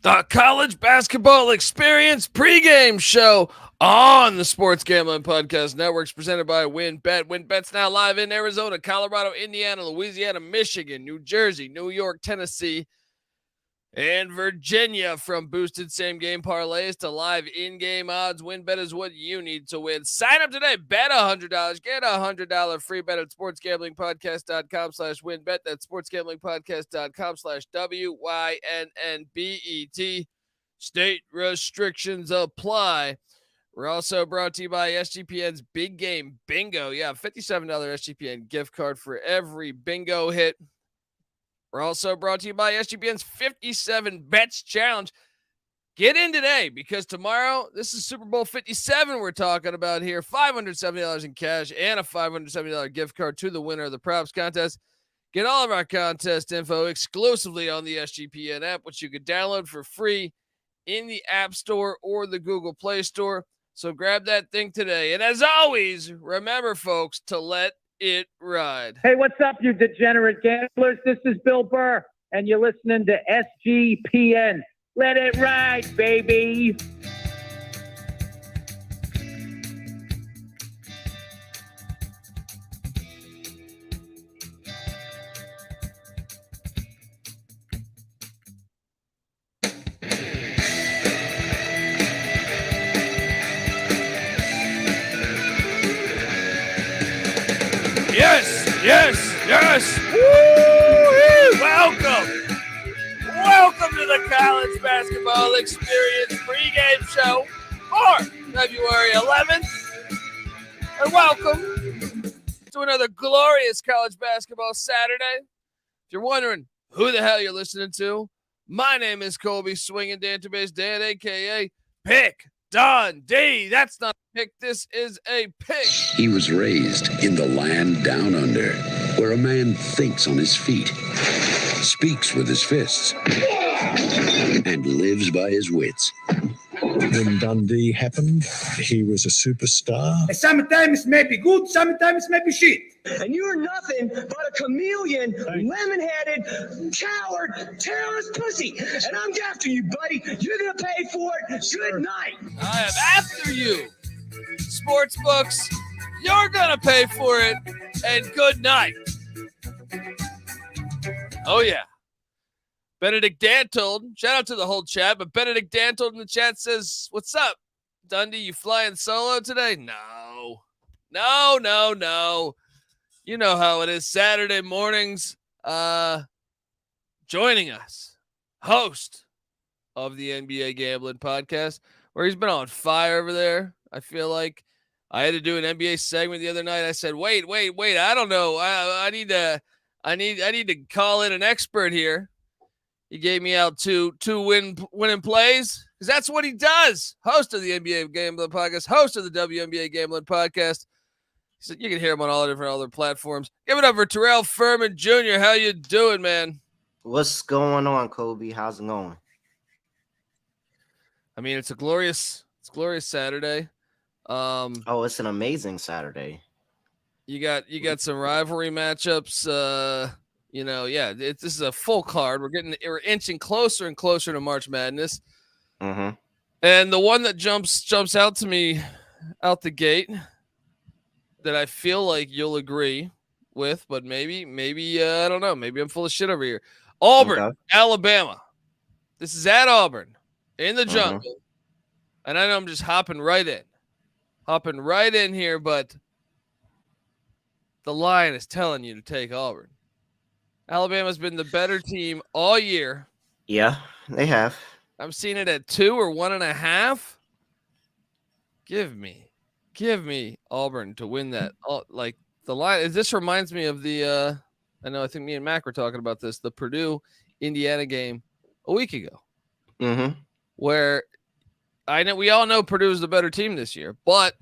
The college basketball experience pregame show on the Sports Gambling Podcast Network presented by WynnBET. WynnBET's now live in Arizona, Colorado, Indiana, Louisiana, Michigan, New Jersey, New York, Tennessee, and Virginia. From boosted same-game parlays to live in-game odds, WynnBET is what you need to win. Sign up today. Bet $100. Get a $100 free bet at sportsgamblingpodcast.com/WynnBET. That's sportsgamblingpodcast.com/WYNNBET. State restrictions apply. We're also brought to you by SGPN's Big Game Bingo. Yeah, $57 SGPN gift card for every bingo hit. We're also brought to you by SGPN's 57 Bets Challenge. Get in today because tomorrow, this is Super Bowl 57 we're talking about here. $570 in cash and a $570 gift card to the winner of the props contest. Get all of our contest info exclusively on the SGPN app, which you can download for free in the App Store or the Google Play Store. So grab that thing today. And as always, remember, folks, to let it ride. Hey, what's up, you degenerate gamblers? This is Bill Burr, and you're listening to SGPN. Let it ride, baby. Yes. Woo-hoo! Welcome to the College Basketball Experience pregame show for February 11th. And welcome to another glorious college basketball Saturday. If you're wondering who the hell you're listening to, my name is Colby Swinging Database Dan, a.k.a. Pick Don D. That's not a pick. This is a pick. He was raised in the land down under, where a man thinks on his feet, speaks with his fists, and lives by his wits. When Dundee happened, he was a superstar. Sometimes it may be good, sometimes it may be shit. And you're nothing but a chameleon, lemon-headed, coward, terrorist pussy. And I'm after you, buddy. You're going to pay for it. Good night. I am after you. Sports books, you're going to pay for it. And good night. Oh, yeah. Benedict Dantold, shout out to the whole chat, but Benedict Dantold in the chat says, what's up, Dundee, you flying solo today? No. You know how it is. Saturday mornings, joining us, host of the NBA Gambling Podcast, where he's been on fire over there. I feel like I had to do an NBA segment the other night. I said, wait, I don't know. I need to call in an expert here. He gave me out two winning plays because that's what he does. Host of the NBA Gambling Podcast, host of the WNBA Gambling Podcast. He said you can hear him on all the different other platforms. Give it up for Terrell Furman Jr. How you doing, man? What's going on, Kobe? How's it going? I mean, it's a glorious Saturday. It's an amazing Saturday. You got some rivalry matchups. This is a full card. We're inching closer and closer to March Madness. Mm-hmm. And the one that jumps out to me out the gate that I feel like you'll agree with, but maybe I don't know. Maybe I'm full of shit over here. Auburn, okay. Alabama. This is at Auburn in the jungle. Mm-hmm. And I know I'm just hopping right in here, but the line is telling you to take Auburn. Alabama's been the better team all year. Yeah, they have. I'm seeing it at 2 or 1.5. Give me Auburn to win that. Like the line. This reminds me of the. I think me and Mac were talking about this. The Purdue Indiana game a week ago, where I know we all know Purdue is the better team this year, but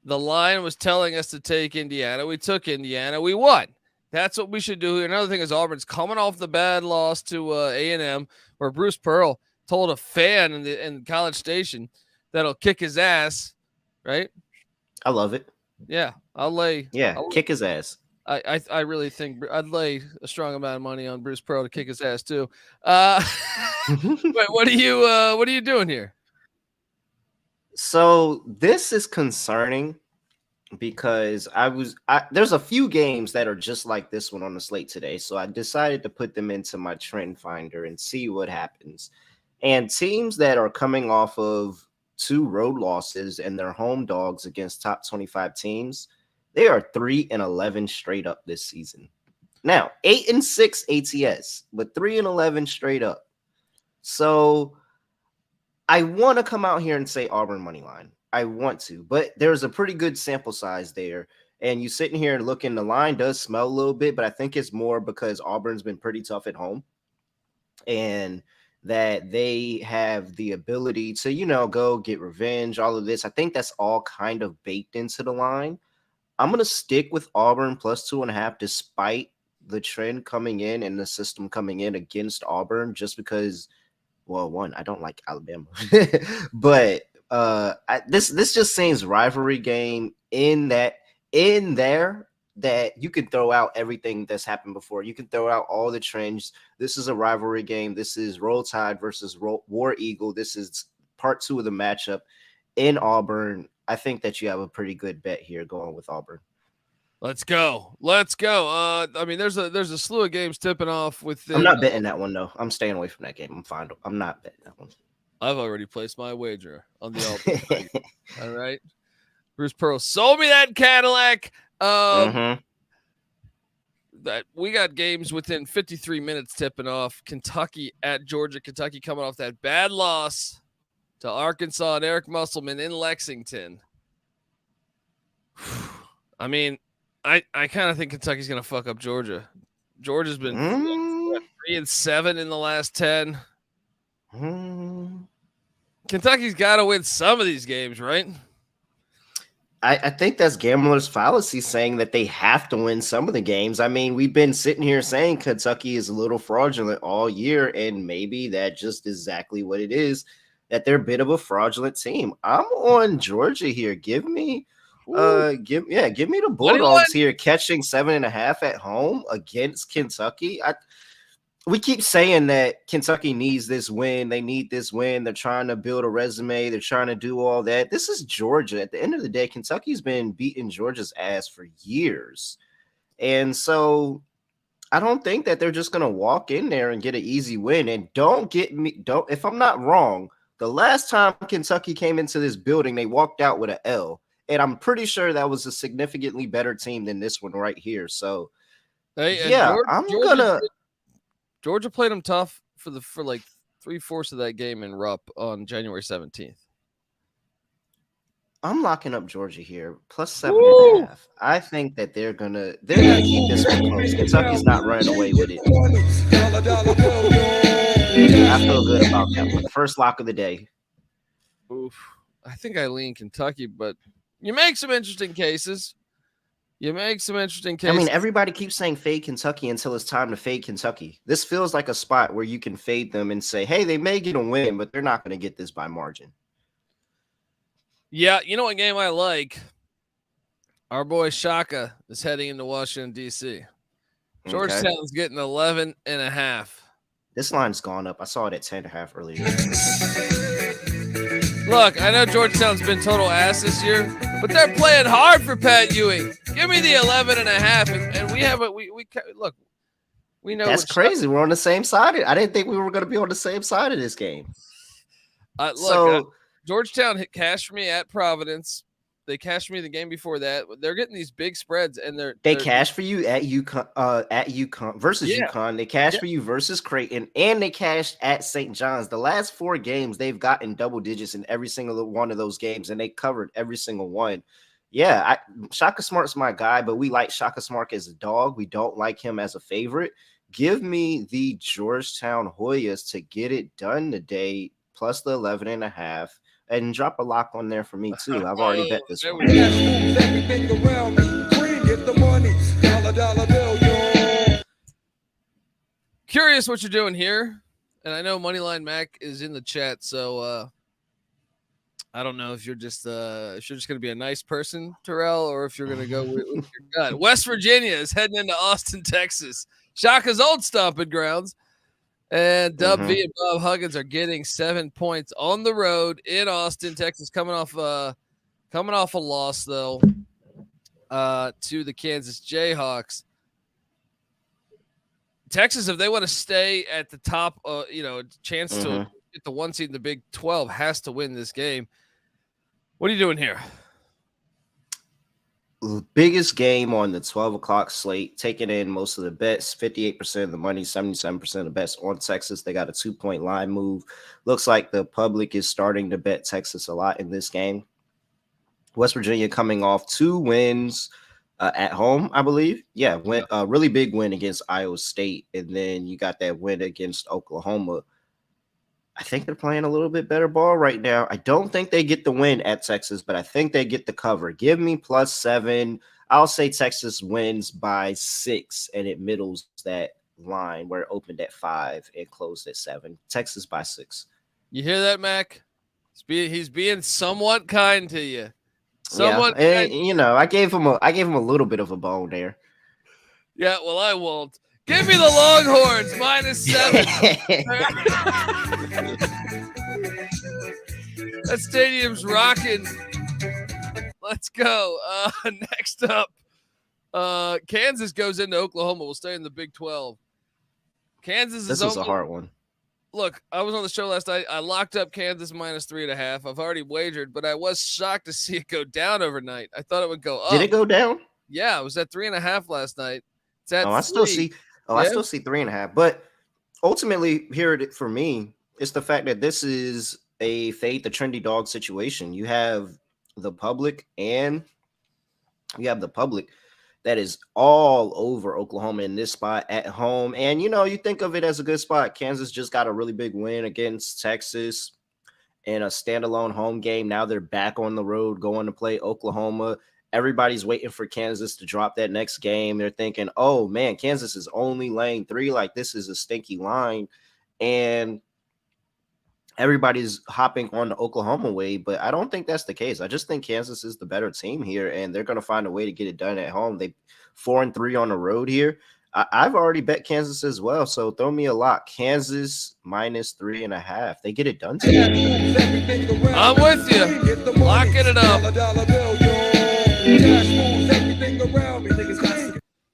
the line was telling us to take Indiana. We took Indiana. We won. That's what we should do. Another thing is Auburn's coming off the bad loss to A&M, where Bruce Pearl told a fan in College Station that'll kick his ass, right? I love it. Yeah, kick his ass. I really think I'd lay a strong amount of money on Bruce Pearl to kick his ass too. Wait, what are you doing here? So this is concerning because there's a few games that are just like this one on the slate today. So I decided to put them into my trend finder and see what happens. And teams that are coming off of 2 road losses and their home dogs against top 25 teams, they are 3-11 straight up this season. Now, 8-6 ATS, but 3-11 straight up. So I want to come out here and say Auburn money line. I want to, but there's a pretty good sample size there. And you sitting here and looking, the line does smell a little bit, but I think it's more because Auburn's been pretty tough at home and that they have the ability to, go get revenge, all of this. I think that's all kind of baked into the line. I'm going to stick with Auburn plus 2.5 despite the trend coming in and the system coming in against Auburn just because, well, one, I don't like Alabama, but this just seems rivalry game in there that you can throw out everything that's happened before. You can throw out all the trends. This is a rivalry game. This is Roll Tide versus War Eagle. This is part 2 of the matchup in Auburn. I think that you have a pretty good bet here going with Auburn. Let's go. I mean, there's a slew of games tipping off with. I'm not betting that one though. I'm staying away from that game. I'm fine. I'm not betting that one. I've already placed my wager on the Auburn. All right. Bruce Pearl sold me that Cadillac. That we got games within 53 minutes tipping off. Kentucky at Georgia. Kentucky coming off that bad loss to Arkansas and Eric Musselman in Lexington. I mean, I kind of think Kentucky's going to fuck up Georgia. Georgia's been 3-7 in the last 10. Kentucky's got to win some of these games, right? I think that's gambler's fallacy saying that they have to win some of the games. I mean, we've been sitting here saying Kentucky is a little fraudulent all year, and maybe that just exactly what it is, that they're a bit of a fraudulent team. I'm on Georgia here. Give me the Bulldogs here catching 7.5 at home against Kentucky. We keep saying that Kentucky needs this win. They need this win. They're trying to build a resume. They're trying to do all that. This is Georgia. At the end of the day, Kentucky's been beating Georgia's ass for years. And so I don't think that they're just going to walk in there and get an easy win. And if I'm not wrong, the last time Kentucky came into this building, they walked out with an L. And I'm pretty sure that was a significantly better team than this one right here. So, Georgia played them tough for like 3/4 of that game in Rupp on January 17th. I'm locking up Georgia here plus 7.5. I think that they're gonna keep this one close. Kentucky's not running away with it. I feel good about that one. First lock of the day. Oof. I think I lean Kentucky, but you make some interesting cases. I mean, everybody keeps saying fade Kentucky until it's time to fade Kentucky. This feels like a spot where you can fade them and say, hey, they may get a win, but they're not going to get this by margin. Yeah, you know what game I like? Our boy Shaka is heading into Washington, D.C. Georgetown's getting 11.5. This line's gone up. I saw it at 10.5 earlier. Look, I know Georgetown's been total ass this year, but they're playing hard for Pat Ewing. Give me the 11.5, and we have look. We know that's crazy. We're on the same side. I didn't think we were going to be on the same side of this game. Georgetown hit cash for me at Providence. They cashed me the game before that. They're getting these big spreads, and they cashed for you at UConn versus UConn. They cashed for you versus Creighton, and they cashed at St. John's. The last 4 games, they've gotten double digits in every single one of those games, and they covered every single one. Yeah, Shaka Smart's my guy, but we like Shaka Smart as a dog. We don't like him as a favorite. Give me the Georgetown Hoyas to get it done today, plus the 11.5. And drop a lock on there for me, too. I've already bet this one. Curious what you're doing here. And I know Moneyline Mac is in the chat, so I don't know if you're just going to be a nice person, Terrell, or if you're going to go with your gut. West Virginia is heading into Austin, Texas. Shaka's old stomping grounds. And Dub V and Bob Huggins are getting 7 points on the road in Austin, Texas, coming off a loss though to the Kansas Jayhawks. Texas, if they want to stay at the top, chance to get the 1 seed in the Big 12, has to win this game. What are you doing here? The biggest game on the 12 o'clock slate, taking in most of the bets, 58% of the money, 77% of the bets on Texas. They got a 2-point line move. Looks like the public is starting to bet Texas a lot in this game. West Virginia coming off 2 wins at home, I believe. Yeah, went a really big win against Iowa State, and then you got that win against Oklahoma. I think they're playing a little bit better ball right now. I don't think they get the win at Texas, but I think they get the cover. Give me +7. I'll say Texas wins by 6, and it middles that line where it opened at 5 and closed at 7. Texas by 6. You hear that, Mac? He's being somewhat kind to you. Somewhat, yeah, I gave him a little bit of a bone there. Yeah, well, I won't. Give me the Longhorns -7. That stadium's rocking. Let's go. Next up, Kansas goes into Oklahoma. We'll stay in the Big 12. This is a hard one. Look, I was on the show last night. I locked up Kansas -3.5. I've already wagered, but I was shocked to see it go down overnight. I thought it would go up. Did it go down? Yeah, it was at 3.5 last night. It's at I still see 3.5. But ultimately, for me, it's the fact that this is a fade the trendy dog situation. You have the public that is all over Oklahoma in this spot at home. And, you think of it as a good spot. Kansas just got a really big win against Texas in a standalone home game. Now they're back on the road going to play Oklahoma. Everybody's waiting for Kansas to drop that next game. They're thinking, oh, man, Kansas is only laying 3. Like, this is a stinky line. And everybody's hopping on the Oklahoma wave, but I don't think that's the case. I just think Kansas is the better team here, and they're going to find a way to get it done at home. They 4-3 on the road here. I've already bet Kansas as well, so throw me a lock. Kansas -3.5. They get it done today. I'm with you. Locking it up.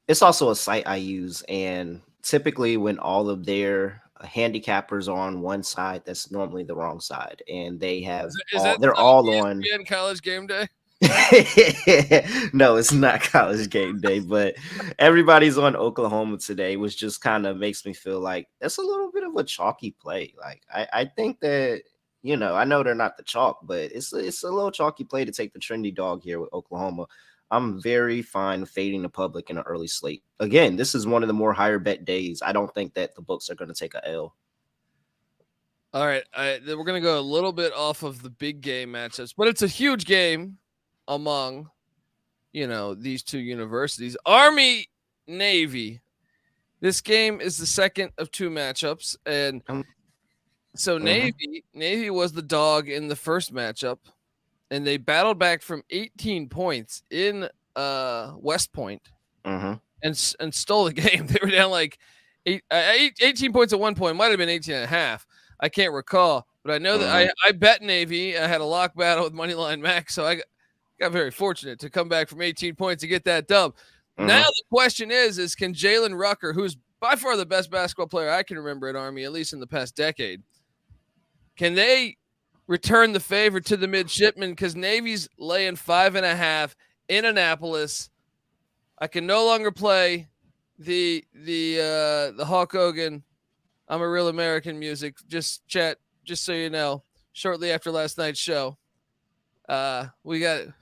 It's also a site I use, and typically when all of their handicappers are on one side, that's normally the wrong side, and they have they're all on College Game Day. No, it's not College Game Day, but everybody's on Oklahoma today, which just kind of makes me feel like that's a little bit of a chalky play. Like I think that, I know they're not the chalk, but it's a little chalky play to take the trendy dog here with Oklahoma. I'm very fine fading the public in an early slate. Again, this is one of the more higher bet days. I don't think that the books are going to take a L. All right. We're going to go a little bit off of the big game matchups, but it's a huge game among, these two universities. Army, Navy. This game is the second of 2 matchups. And so Navy was the dog in the first matchup. And they battled back from 18 points in West Point and stole the game. They were down like 18 points at one point. Might have been 18.5. I can't recall. But I know that I bet Navy. I had a lock battle with Moneyline Max. So I got very fortunate to come back from 18 points to get that dub. Now the question is can Jalen Rucker, who's by far the best basketball player I can remember at Army, at least in the past decade, can they return the favor to the midshipmen? Because Navy's laying 5.5 in Annapolis. I can no longer play the Hulk Hogan I'm a Real American music. Just so you know, shortly after last night's show, we got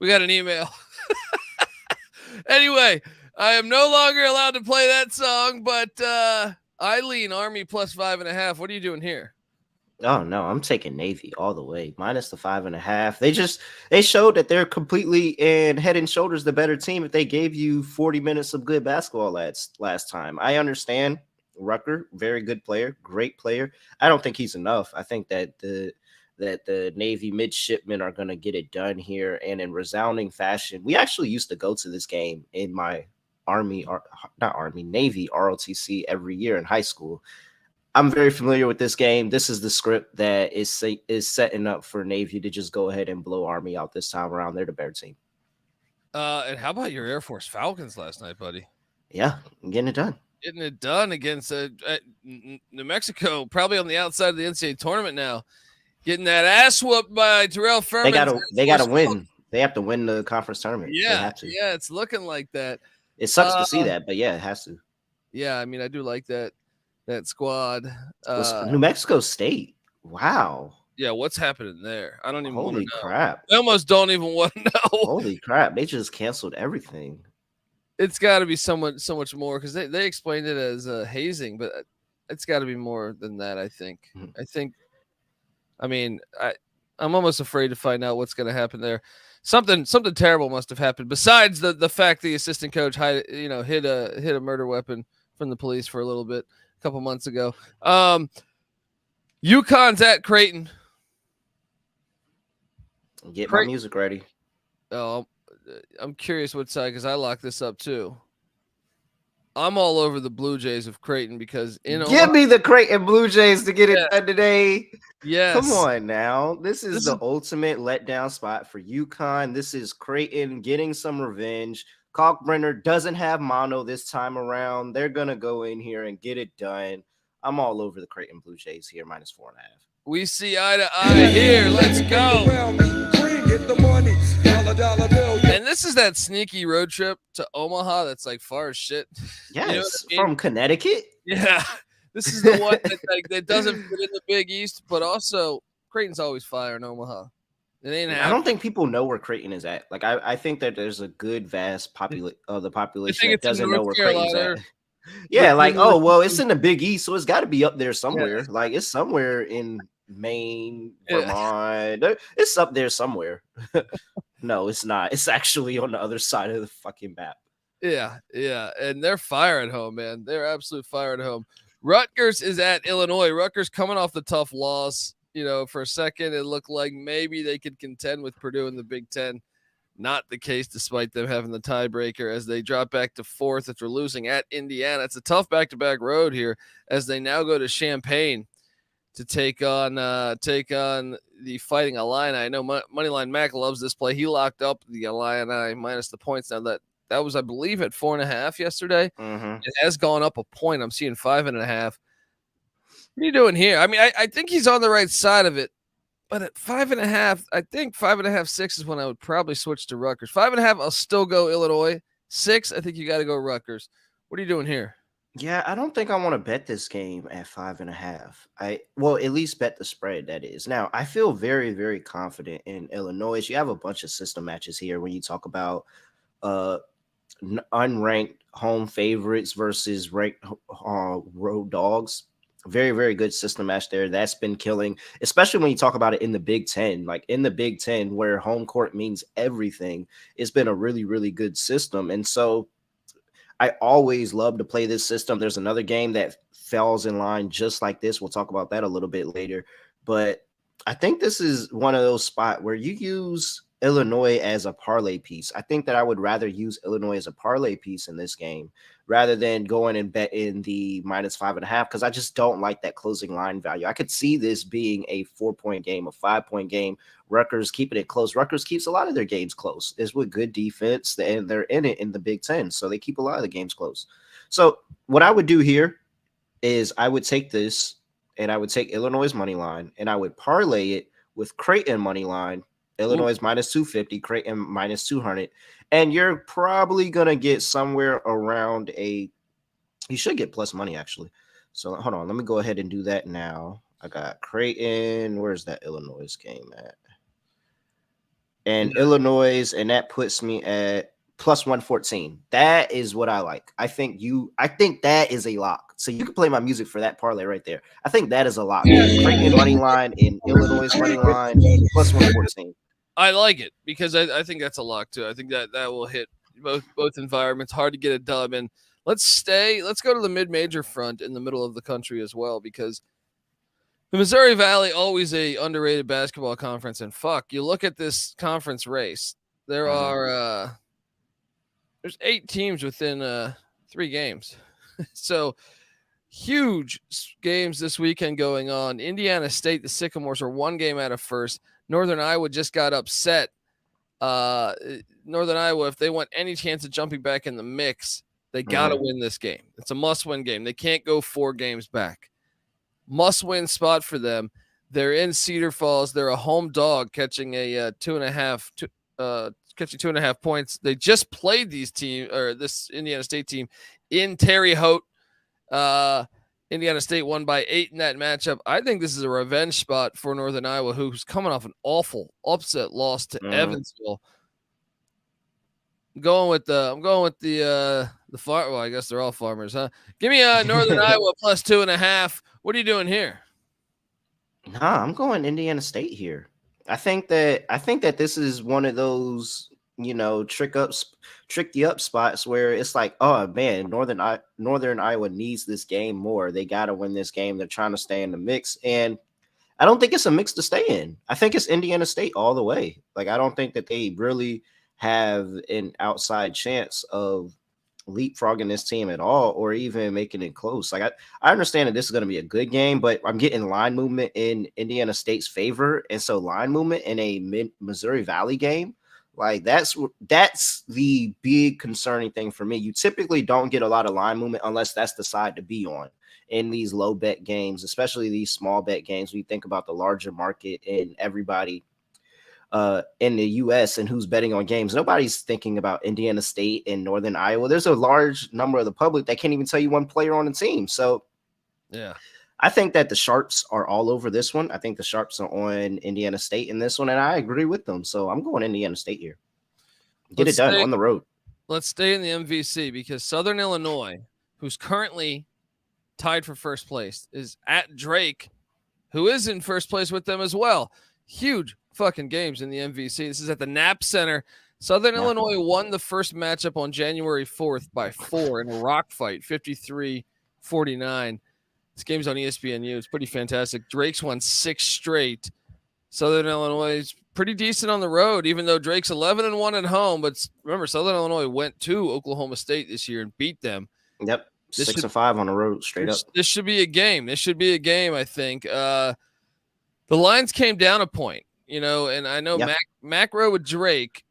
an email. Anyway, I am no longer allowed to play that song, but I lean Army +5.5. What are you doing here? Oh no, I'm taking Navy all the way. Minus the 5.5. They showed that they're completely and head and shoulders the better team if they gave you 40 minutes of good basketball last time. I understand Rucker, very good player, great player. I don't think he's enough. I think that the that the Navy midshipmen are going to get it done here. And in resounding fashion, we actually used to go to this game in my Navy ROTC every year in high school. I'm very familiar with this game. This is the script that is setting up for Navy to just go ahead and blow Army out this time around. They're the better team. And how about your Air Force Falcons last night, buddy? Yeah, I'm getting it done. Getting it done against New Mexico, probably on the outside of the NCAA tournament now. Getting that ass whooped by Terrell Furman. They gotta win. They have to win the conference tournament. Yeah, it's looking like that. It sucks to see that, but yeah, it has to. Yeah, I mean, I do like that squad. New Mexico State. Wow. Yeah, what's happening there? I don't even want to know. Holy crap. I almost don't even want to know. Holy crap. They just canceled everything. It's got to be so much more because they explained it as hazing, but it's got to be more than that, I think. I'm almost afraid to find out what's going to happen there. Something terrible must have happened besides the fact the assistant coach hit a murder weapon from the police for a little bit a couple months ago. UConn's at Creighton. Get my music ready. Oh, I'm curious what side because I locked this up too. I'm all over the Blue Jays of Creighton because give me the Creighton Blue Jays to get it done today. Yes. Come on now. This is the ultimate letdown spot for UConn. This is Creighton getting some revenge. Kalkbrenner doesn't have mono this time around. They're going to go in here and get it done. I'm all over the Creighton Blue Jays here, -4.5. We see eye to eye here. Let's go. And this is that sneaky road trip to Omaha that's like far as shit. Yes, from Connecticut. Yeah. This is the one that doesn't fit in the Big East, but also Creighton's always fire in Omaha. I don't think people know where Creighton is at. Like I think that there's a good vast population that doesn't know where Creighton's at. Yeah, like, oh well, it's in the Big East, so it's got to be up there somewhere. Yeah. Like it's somewhere in Maine, Vermont. It's up there somewhere. No, it's not. It's actually on the other side of the fucking map. Yeah, and they're fire at home, man. They're absolute fire at home. Rutgers is at Illinois. Rutgers coming off the tough loss. For a second, it looked like maybe they could contend with Purdue in the Big Ten. Not the case, despite them having the tiebreaker as they drop back to 4th after losing at Indiana. It's a tough back-to-back road here as they now go to Champaign to take on the Fighting Illini. I know Moneyline Mac loves this play. He locked up the Illini minus the points. Now that was, I believe, at 4.5 yesterday. Mm-hmm. It has gone up a point. I'm seeing 5.5. What are you doing here? I mean, I think he's on the right side of it, but at 5.5, I think 5.5, 6 is when I would probably switch to Rutgers. 5.5, I'll still go Illinois. 6, I think you got to go Rutgers. What are you doing here? Yeah, I don't think I want to bet this game at 5.5. Well, at least bet the spread, that is. Now, I feel very, very confident in Illinois. You have a bunch of system matches here when you talk about unranked home favorites versus ranked road dogs. Very, very good system match there. That's been killing, especially when you talk about it in the Big Ten. Like in the Big Ten, where home court means everything, it's been a really, really good system. And so I always love to play this system. There's another game that falls in line just like this. We'll talk about that a little bit later. But I think this is one of those spots where you use Illinois as a parlay piece. I think that I would rather use Illinois as a parlay piece in this game rather than going and bet in the -5.5 because I just don't like that closing line value. I could see this being a 4-point game, a 5-point game. Rutgers keeping it close. Rutgers keeps a lot of their games close. It's with good defense, and they're in it in the Big Ten, so they keep a lot of the games close. So what I would do here is I would take this, and I would take Illinois' money line, and I would parlay it with Creighton money line. Illinois -250, Creighton -200, and you're probably gonna get somewhere around you should get plus money actually. So hold on, let me go ahead and do that now. I got Creighton. Where's that Illinois game at? And Illinois, and that puts me at +114. That is what I like. I think that is a lock. So you can play my music for that parlay right there. I think that is a lock. Creighton money line and Illinois money line +114. I like it because I think that's a lock too. I think that will hit both environments. Hard to get a dub. And let's go to the mid-major front in the middle of the country as well, because The Missouri Valley, always a underrated basketball conference. And fuck, you look at this conference race. There are there's 8 teams within 3 games. So huge games this weekend going on. Indiana State, the Sycamores are 1 game out of first. Northern Iowa just got upset. Northern Iowa, if they want any chance of jumping back in the mix, they got to win this game. It's a must-win game. They can't go 4 games back. Must-win spot for them. They're in Cedar Falls. They're a home dog, catching a 2.5 points. They just played this Indiana State team in Terre Haute. Indiana State won by 8 in that matchup. I think this is a revenge spot for Northern Iowa, who's coming off an awful upset loss to Evansville. I'm going with the farm. Well, I guess they're all farmers, huh? Give me Northern Iowa plus 2.5. What are you doing here? Nah, I'm going Indiana State here. I think that this is one of those, trick the up spots where it's like, oh man, Northern Iowa needs this game more. They got to win this game. They're trying to stay in the mix, and I don't think it's a mix to stay in. I think it's Indiana State all the way. Like, I don't think that they really have an outside chance of leapfrogging this team at all, or even making it close. Like, I understand that this is going to be a good game, but I'm getting line movement in Indiana State's favor, and so line movement in a Missouri Valley game, like that's the big concerning thing for me. You typically don't get a lot of line movement unless that's the side to be on in these low bet games, especially these small bet games. We think about the larger market and everybody in the U.S. and who's betting on games. Nobody's thinking about Indiana State and Northern Iowa. There's a large number of the public that can't even tell you one player on the team. So, yeah, I think that the Sharps are all over this one. I think the Sharps are on Indiana State in this one, and I agree with them. So I'm going Indiana State here. Get it done on the road. Let's stay in the MVC because Southern Illinois, who's currently tied for first place, is at Drake, who is in first place with them as well. Huge fucking games in the MVC. This is at the Knapp Center. Southern Illinois won the first matchup on January 4th by 4 in a rock fight, 53-49. This game's on ESPNU. It's pretty fantastic. Drake's won 6 straight. Southern Illinois is pretty decent on the road, even though Drake's 11-1 at home. But remember, Southern Illinois went to Oklahoma State this year and beat them. Yep, 6-5 on the road, straight up. This should be a game. I think. The lines came down a point. And I know Mac rode with Drake.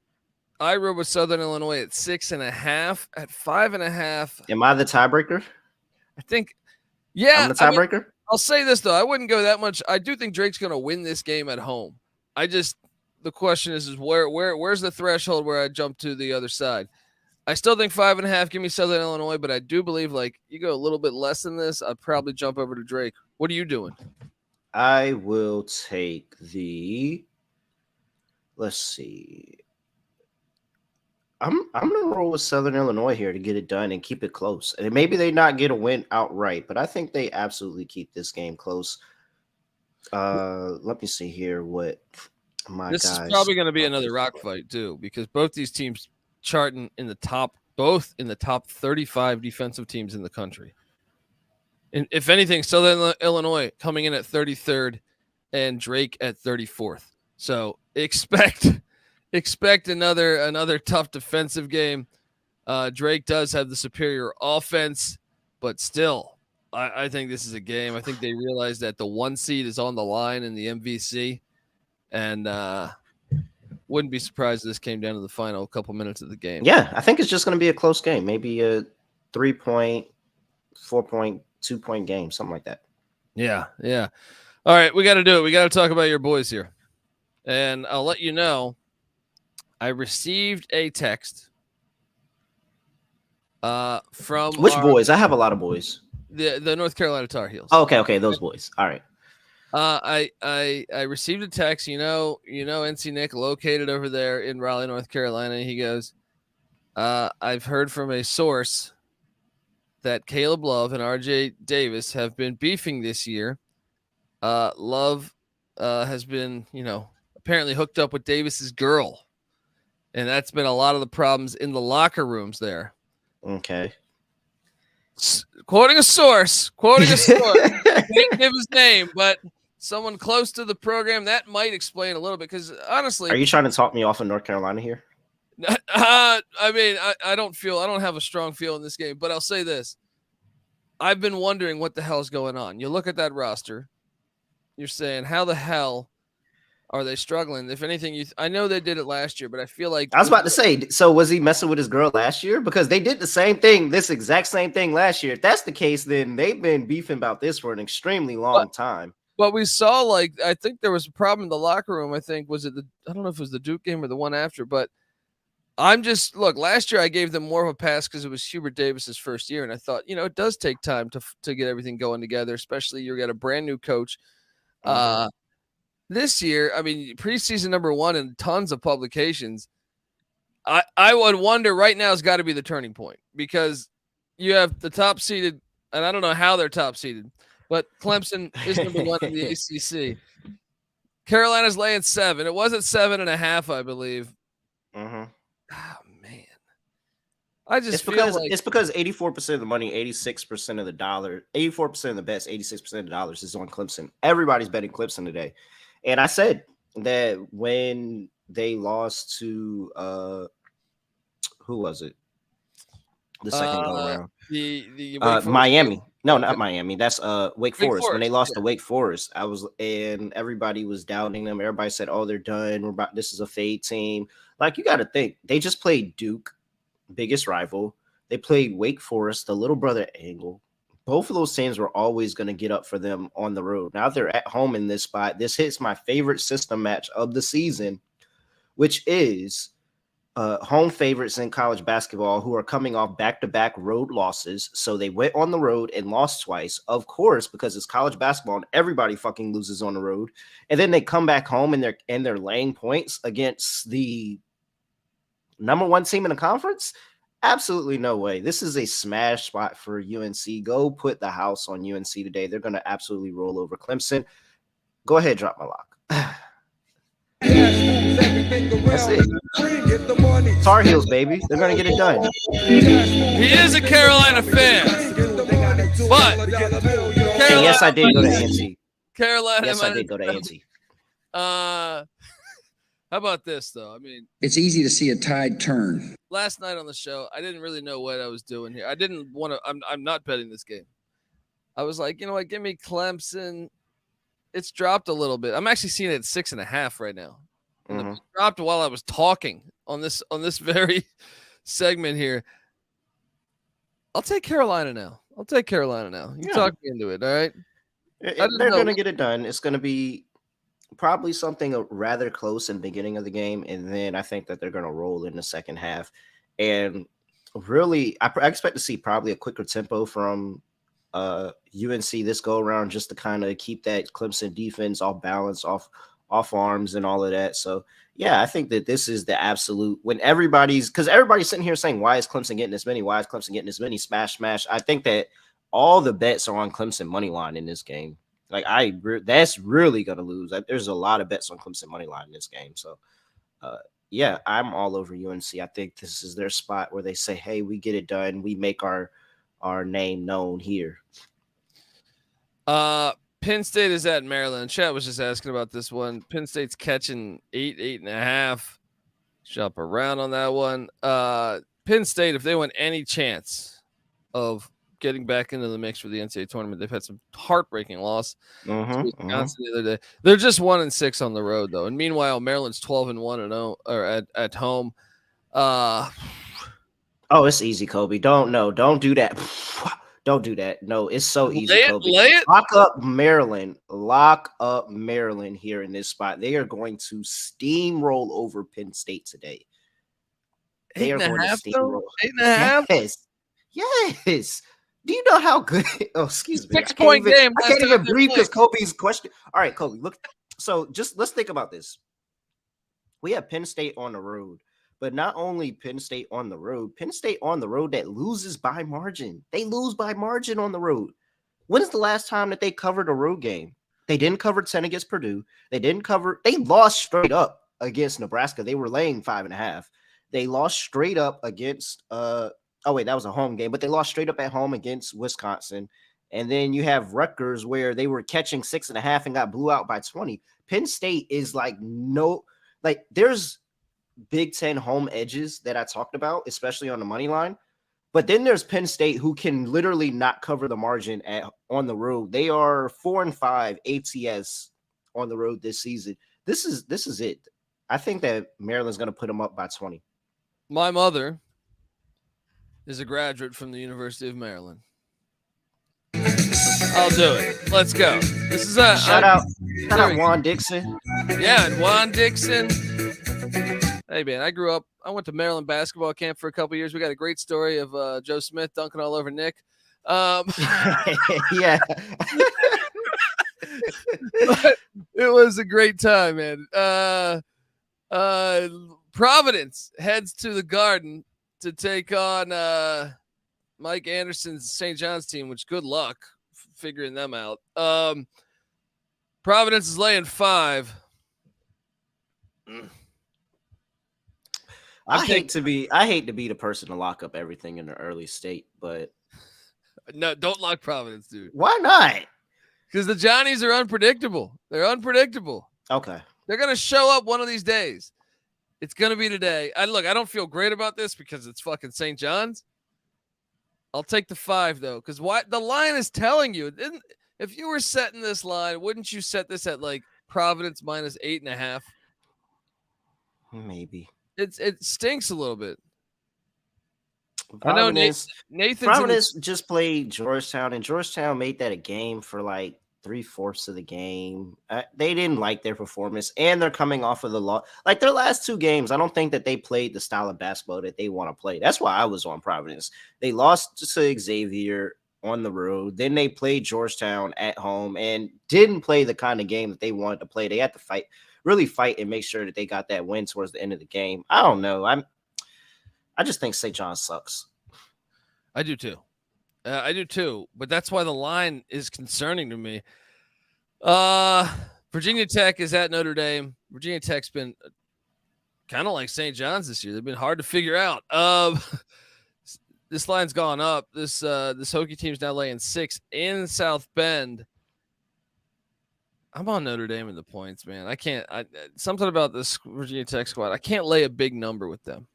I rode with Southern Illinois at 6.5, at 5.5. Am I the tiebreaker? I think, yeah. I'm the tiebreaker? I'll say this, though. I wouldn't go that much. I do think Drake's going to win this game at home. The question is where's the threshold where I jump to the other side? I still think 5.5. Give me Southern Illinois, but I do believe, like, you go a little bit less than this, I'd probably jump over to Drake. What are you doing? I will take let's see. I'm gonna roll with Southern Illinois here to get it done and keep it close. And maybe they not get a win outright, but I think they absolutely keep this game close. Let me see here what my this guys. Is probably going to be another rock fight too, because both these teams charting in the top 35 defensive teams in the country. And if anything, Southern Illinois coming in at 33rd and Drake at 34th. So expect another tough defensive game. Drake does have the superior offense, but still, I think this is a game. I think they realize that the 1 seed is on the line in the MVC, and wouldn't be surprised if this came down to the final couple minutes of the game. Yeah, I think it's just going to be a close game, maybe a 3-point, 4-point, 2-point game, something like that. Yeah. All right, we got to do it. We got to talk about your boys here. And I'll let you know, I received a text from which boys? I have a lot of boys. The North Carolina Tar Heels. Oh, okay, those boys. All right. I received a text. NC Nick located over there in Raleigh, North Carolina. He goes, I've heard from a source that Caleb Love and RJ Davis have been beefing this year. Love has been, apparently hooked up with Davis's girl. And that's been a lot of the problems in the locker rooms there. Okay. Quoting a source. Can't give his name, but someone close to the program, that might explain a little bit. Because honestly, are you trying to talk me off of North Carolina here? I mean, I don't have a strong feel in this game, but I'll say this. I've been wondering what the hell's going on. You look at that roster, you're saying, how the hell are they struggling? If anything, I know they did it last year, but I feel like I was about to say, so was he messing with his girl last year? Because they did the same thing, this exact same thing last year. If that's the case, then they've been beefing about this for an extremely long time. But we saw, like, I think there was a problem in the locker room. I think, I don't know if it was the Duke game or the one after, but last year I gave them more of a pass because it was Hubert Davis's first year. And I thought, it does take time to get everything going together, especially you got a brand new coach. This year, I mean, preseason number 1 and tons of publications. I would wonder right now has got to be the turning point because you have the top seeded, and I don't know how they're top seeded, but Clemson is number 1 in the ACC. Carolina's laying 7. It was at 7.5, I believe. Mm-hmm. Oh, man. I just it's because 84% of the money, 86% of the dollar, 84% of the bets, 86% of the dollars is on Clemson. Everybody's betting Clemson today. And I said that when they lost to who was it? The second go around. The Miami. Game. No, not Miami. That's Wake Forest. When they lost to Wake Forest, and everybody was doubting them. Everybody said, "Oh, they're done. This is a fade team." Like, you got to think, they just played Duke, biggest rival. They played Wake Forest, the little brother angle. Both of those teams were always going to get up for them on the road. Now they're at home in this spot. This hits my favorite system match of the season, which is home favorites in college basketball who are coming off back-to-back road losses. So they went on the road and lost twice, of course, because it's college basketball and everybody fucking loses on the road. And then they come back home and they're laying points against the number 1 team in the conference. Absolutely no way. This is a smash spot for UNC. Go put the house on UNC today. They're going to absolutely roll over Clemson. Go ahead, drop my lock. That's it. Tar Heels, baby. They're going to get it done. He is a Carolina fan. But and yes, I did go to A&T. Carolina. Yes, I did go to A&T. How about this, though? I mean, it's easy to see a tide turn. Last night on the show, I didn't really know what I was doing here. I didn't want to. I'm not betting this game. I was like, you know what? Give me Clemson. It's dropped a little bit. I'm actually seeing it at 6.5 right now. And It dropped while I was talking on this very segment here. I'll take Carolina now. You talk me into it, all right? They're going to get it done. It's going to be probably something rather close in the beginning of the game, and then I think that they're going to roll in the second half. And really, I expect to see probably a quicker tempo from UNC this go around, just to kind of keep that Clemson defense off balance, off arms, and all of that. So yeah, I think that this is the absolute when everybody's sitting here saying, "Why is Clemson getting this many? Why is Clemson getting this many?" Smash. I think that all the bets are on Clemson money line in this game. Like, that's really going to lose. There's a lot of bets on Clemson money line in this game. So, yeah, I'm all over UNC. I think this is their spot where they say, hey, we get it done. We make our name known here. Penn State is at Maryland. Chat was just asking about this one. Penn State's catching 8.5. Shop around on that one. Penn State, if they want any chance of getting back into the mix for the NCAA tournament, they've had some heartbreaking loss to Wisconsin the other day. They're just 1-6 on the road, though, and meanwhile Maryland's 12-1 at home. Oh, it's easy, Kobe. Don't do that. Don't do that. No, it's so easy, Kobe. Lock up Maryland here in this spot. They are going to steamroll over Penn State today. They are going to steamroll. 8.5. Yes. Do you know how good? Oh, excuse me. 6-point game. I can't even breathe because Kobe's question. All right, Kobe. Look. So let's think about this. We have Penn State on the road, but not only Penn State on the road that loses by margin. They lose by margin on the road. When is the last time that they covered a road game? They didn't cover 10 against Purdue. They lost straight up against Nebraska. They were laying 5.5. They lost straight up against that was a home game, but they lost straight up at home against Wisconsin. And then you have Rutgers where they were catching 6.5 and got blew out by 20. Penn State is there's Big Ten home edges that I talked about, especially on the money line. But then there's Penn State who can literally not cover the margin on the road. They are 4-5 ATS on the road this season. This is it. I think that Maryland's going to put them up by 20. My mother is a graduate from the University of Maryland. I'll do it. Let's go. This is a shout out Juan Dixon. Yeah, and Juan Dixon. Hey man, I went to Maryland basketball camp for a couple years. We got a great story of Joe Smith dunking all over Nick. Yeah. It was a great time, man. Providence heads to the Garden to take on Mike Anderson's St. John's team, which good luck figuring them out. Providence is laying 5. I hate to be the person to lock up everything in the early state, but no, don't lock Providence, dude. Why not? Because the Johnnies are unpredictable. They're unpredictable. Okay. They're going to show up one of these days. It's going to be today. I don't feel great about this because it's fucking St. John's. I'll take the 5 though, because the line is telling you. If you were setting this line, wouldn't you set this at like Providence minus 8.5? Maybe. It stinks a little bit. Providence, I know Providence just played Georgetown, and Georgetown made that a game for like 3/4 of the game. They didn't like their performance, and they're coming off of the loss. Like their last 2 games, I don't think that they played the style of basketball that they want to play. That's why I was on Providence. They lost to Xavier on the road. Then they played Georgetown at home and didn't play the kind of game that they wanted to play. They had to really fight and make sure that they got that win towards the end of the game. I don't know. I just think St. John sucks. I do too. But that's why the line is concerning to me. Virginia Tech is at Notre Dame. Virginia Tech's been kind of like St. John's this year. They've been hard to figure out. This line's gone up. This Hokie team's now laying 6 in South Bend. I'm on Notre Dame in the points, man. I can't. Something about this Virginia Tech squad. I can't lay a big number with them.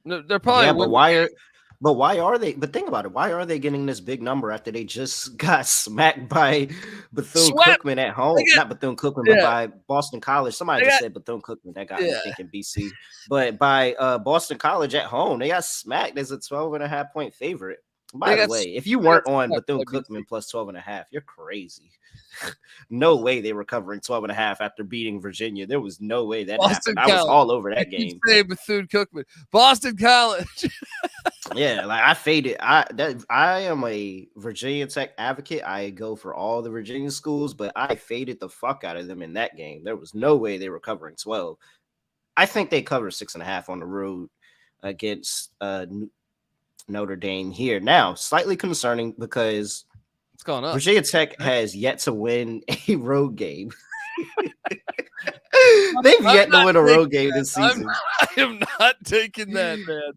No, they're probably. Yeah, but why are they? But think about it. Why are they getting this big number after they just got smacked by Bethune-Cookman at home? Not Bethune-Cookman, but by Boston College. Somebody just said Bethune-Cookman. That got me thinking BC. But by Boston College at home, they got smacked as a 12.5-point favorite. By the way, if you weren't on Bethune-Cookman plus 12.5, you're crazy. No way they were covering 12.5 after beating Virginia. There was no way that happened. I was all over that game. Bethune-Cookman, Boston College. Yeah, like I faded. I am a Virginia Tech advocate. I go for all the Virginia schools, but I faded the fuck out of them in that game. There was no way they were covering 12. I think they covered 6.5 on the road against Notre Dame here. Now, slightly concerning because it's gone up. Virginia Tech has yet to win a road game. They've yet to win a road game this season. I am not taking that, man.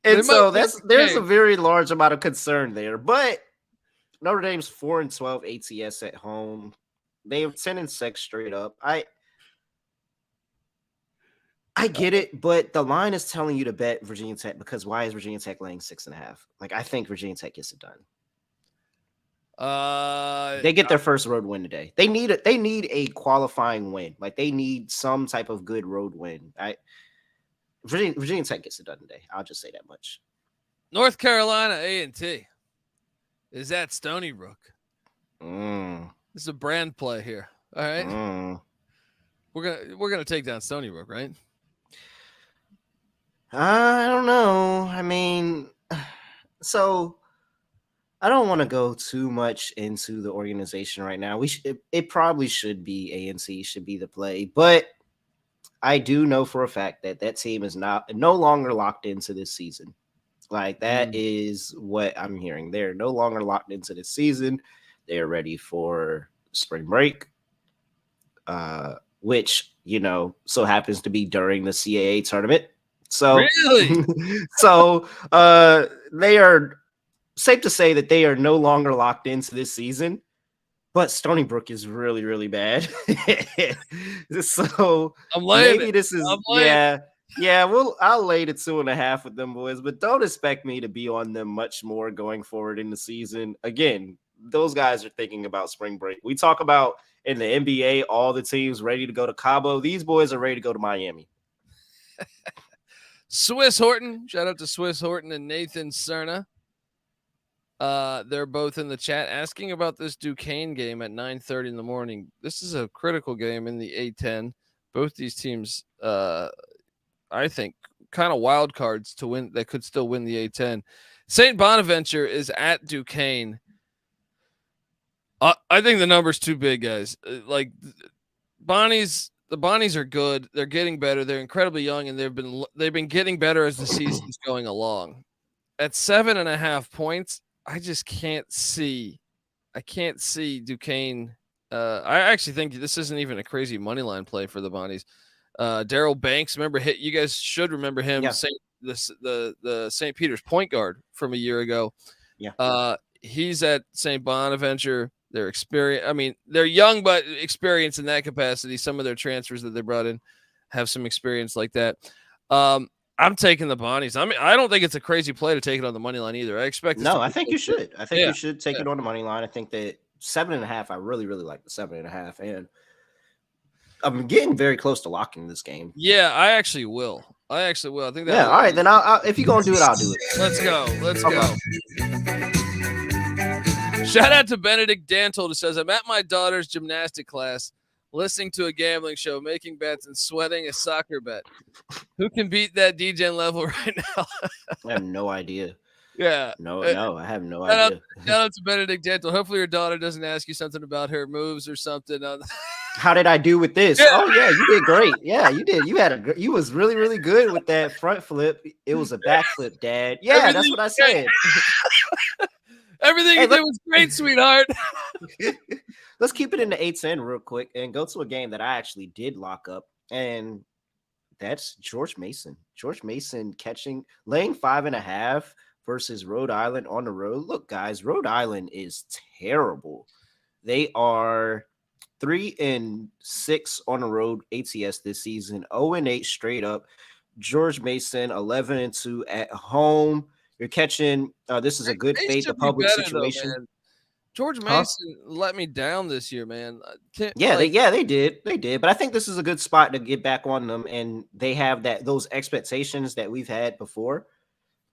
And so there's a very large amount of concern there. But Notre Dame's 4-12 ATS at home. They have 10-6 straight up. I get it, but the line is telling you to bet Virginia Tech because why is Virginia Tech laying 6.5? Like I think Virginia Tech gets it done. They get their first road win today. They need a qualifying win. Like they need some type of good road win. Virginia Tech gets it done today. I'll just say that much. North Carolina A&T is at Stony Brook. This is a brand play here. All right. We're gonna take down Stony Brook, right? I don't know. I mean, so I don't want to go too much into the organization right now. It probably should be A&T should be the play, but I do know for a fact that team is no longer locked into this season. Like that is what I'm hearing. They're no longer locked into this season. They're ready for spring break, which so happens to be during the CAA tournament. So, really? so they are safe to say that they are no longer locked into this season. But Stony Brook is really, really bad. So maybe this is I'll lay the 2.5 with them boys, but don't expect me to be on them much more going forward in the season. Again, those guys are thinking about spring break. We talk about in the NBA, all the teams ready to go to Cabo. These boys are ready to go to Miami. Swiss Horton, shout out to Swiss Horton and Nathan Cerna. They're both in the chat asking about this Duquesne game at 9:30 in the morning. This is a critical game in the A10. Both these teams, I think, kind of wild cards to win. They could still win the A10. St. Bonaventure is at Duquesne. I think the number's too big, guys. Like the Bonnies are good. They're getting better. They're incredibly young, and they've been getting better as the season's going along. At 7.5 points, I just can't see. I can't see Duquesne. I actually think this isn't even a crazy money line play for the Bonnies. Daryl Banks, you guys should remember him. Yeah. The St. Peter's point guard from a year ago. Yeah. He's at St. Bonaventure. They're experienced. I mean, they're young, but experienced in that capacity. Some of their transfers that they brought in have some experience like that. I'm taking the Bonnies. I mean, I don't think it's a crazy play to take it on the money line either. I expect. No, I think you should. I think you should take it on the money line. I think that 7.5. I really, really like the 7.5, and I'm getting very close to locking this game. Yeah, I actually will. I think that. Yeah. All right, then I'll if you're gonna do it, I'll do it. Let's go. Go. Shout out to Benedict Dantold, who says, I'm at my daughter's gymnastic class, listening to a gambling show, making bets, and sweating a soccer bet. Who can beat that DGen level right now? I have no idea. Yeah. No, I have no idea. Shout out to Benedict Dantold. Hopefully your daughter doesn't ask you something about her moves or something. How did I do with this? Yeah. Oh, yeah, you did great. Yeah, you did. You was really, really good with that front flip. It was a back flip, Dad. Yeah, that's what I said. Everything you did was great, sweetheart. Let's keep it in the A10 real quick and go to a game that I actually did lock up, and that's George Mason. George Mason laying 5.5 versus Rhode Island on the road. Look, guys, Rhode Island is terrible. They are 3-6 on the road ATS this season, 0-8 straight up. George Mason 11-2 at home. You're catching. This is a good faith the public situation. Though, George Mason let me down this year, man. They did. But I think this is a good spot to get back on them, and they have those expectations that we've had before.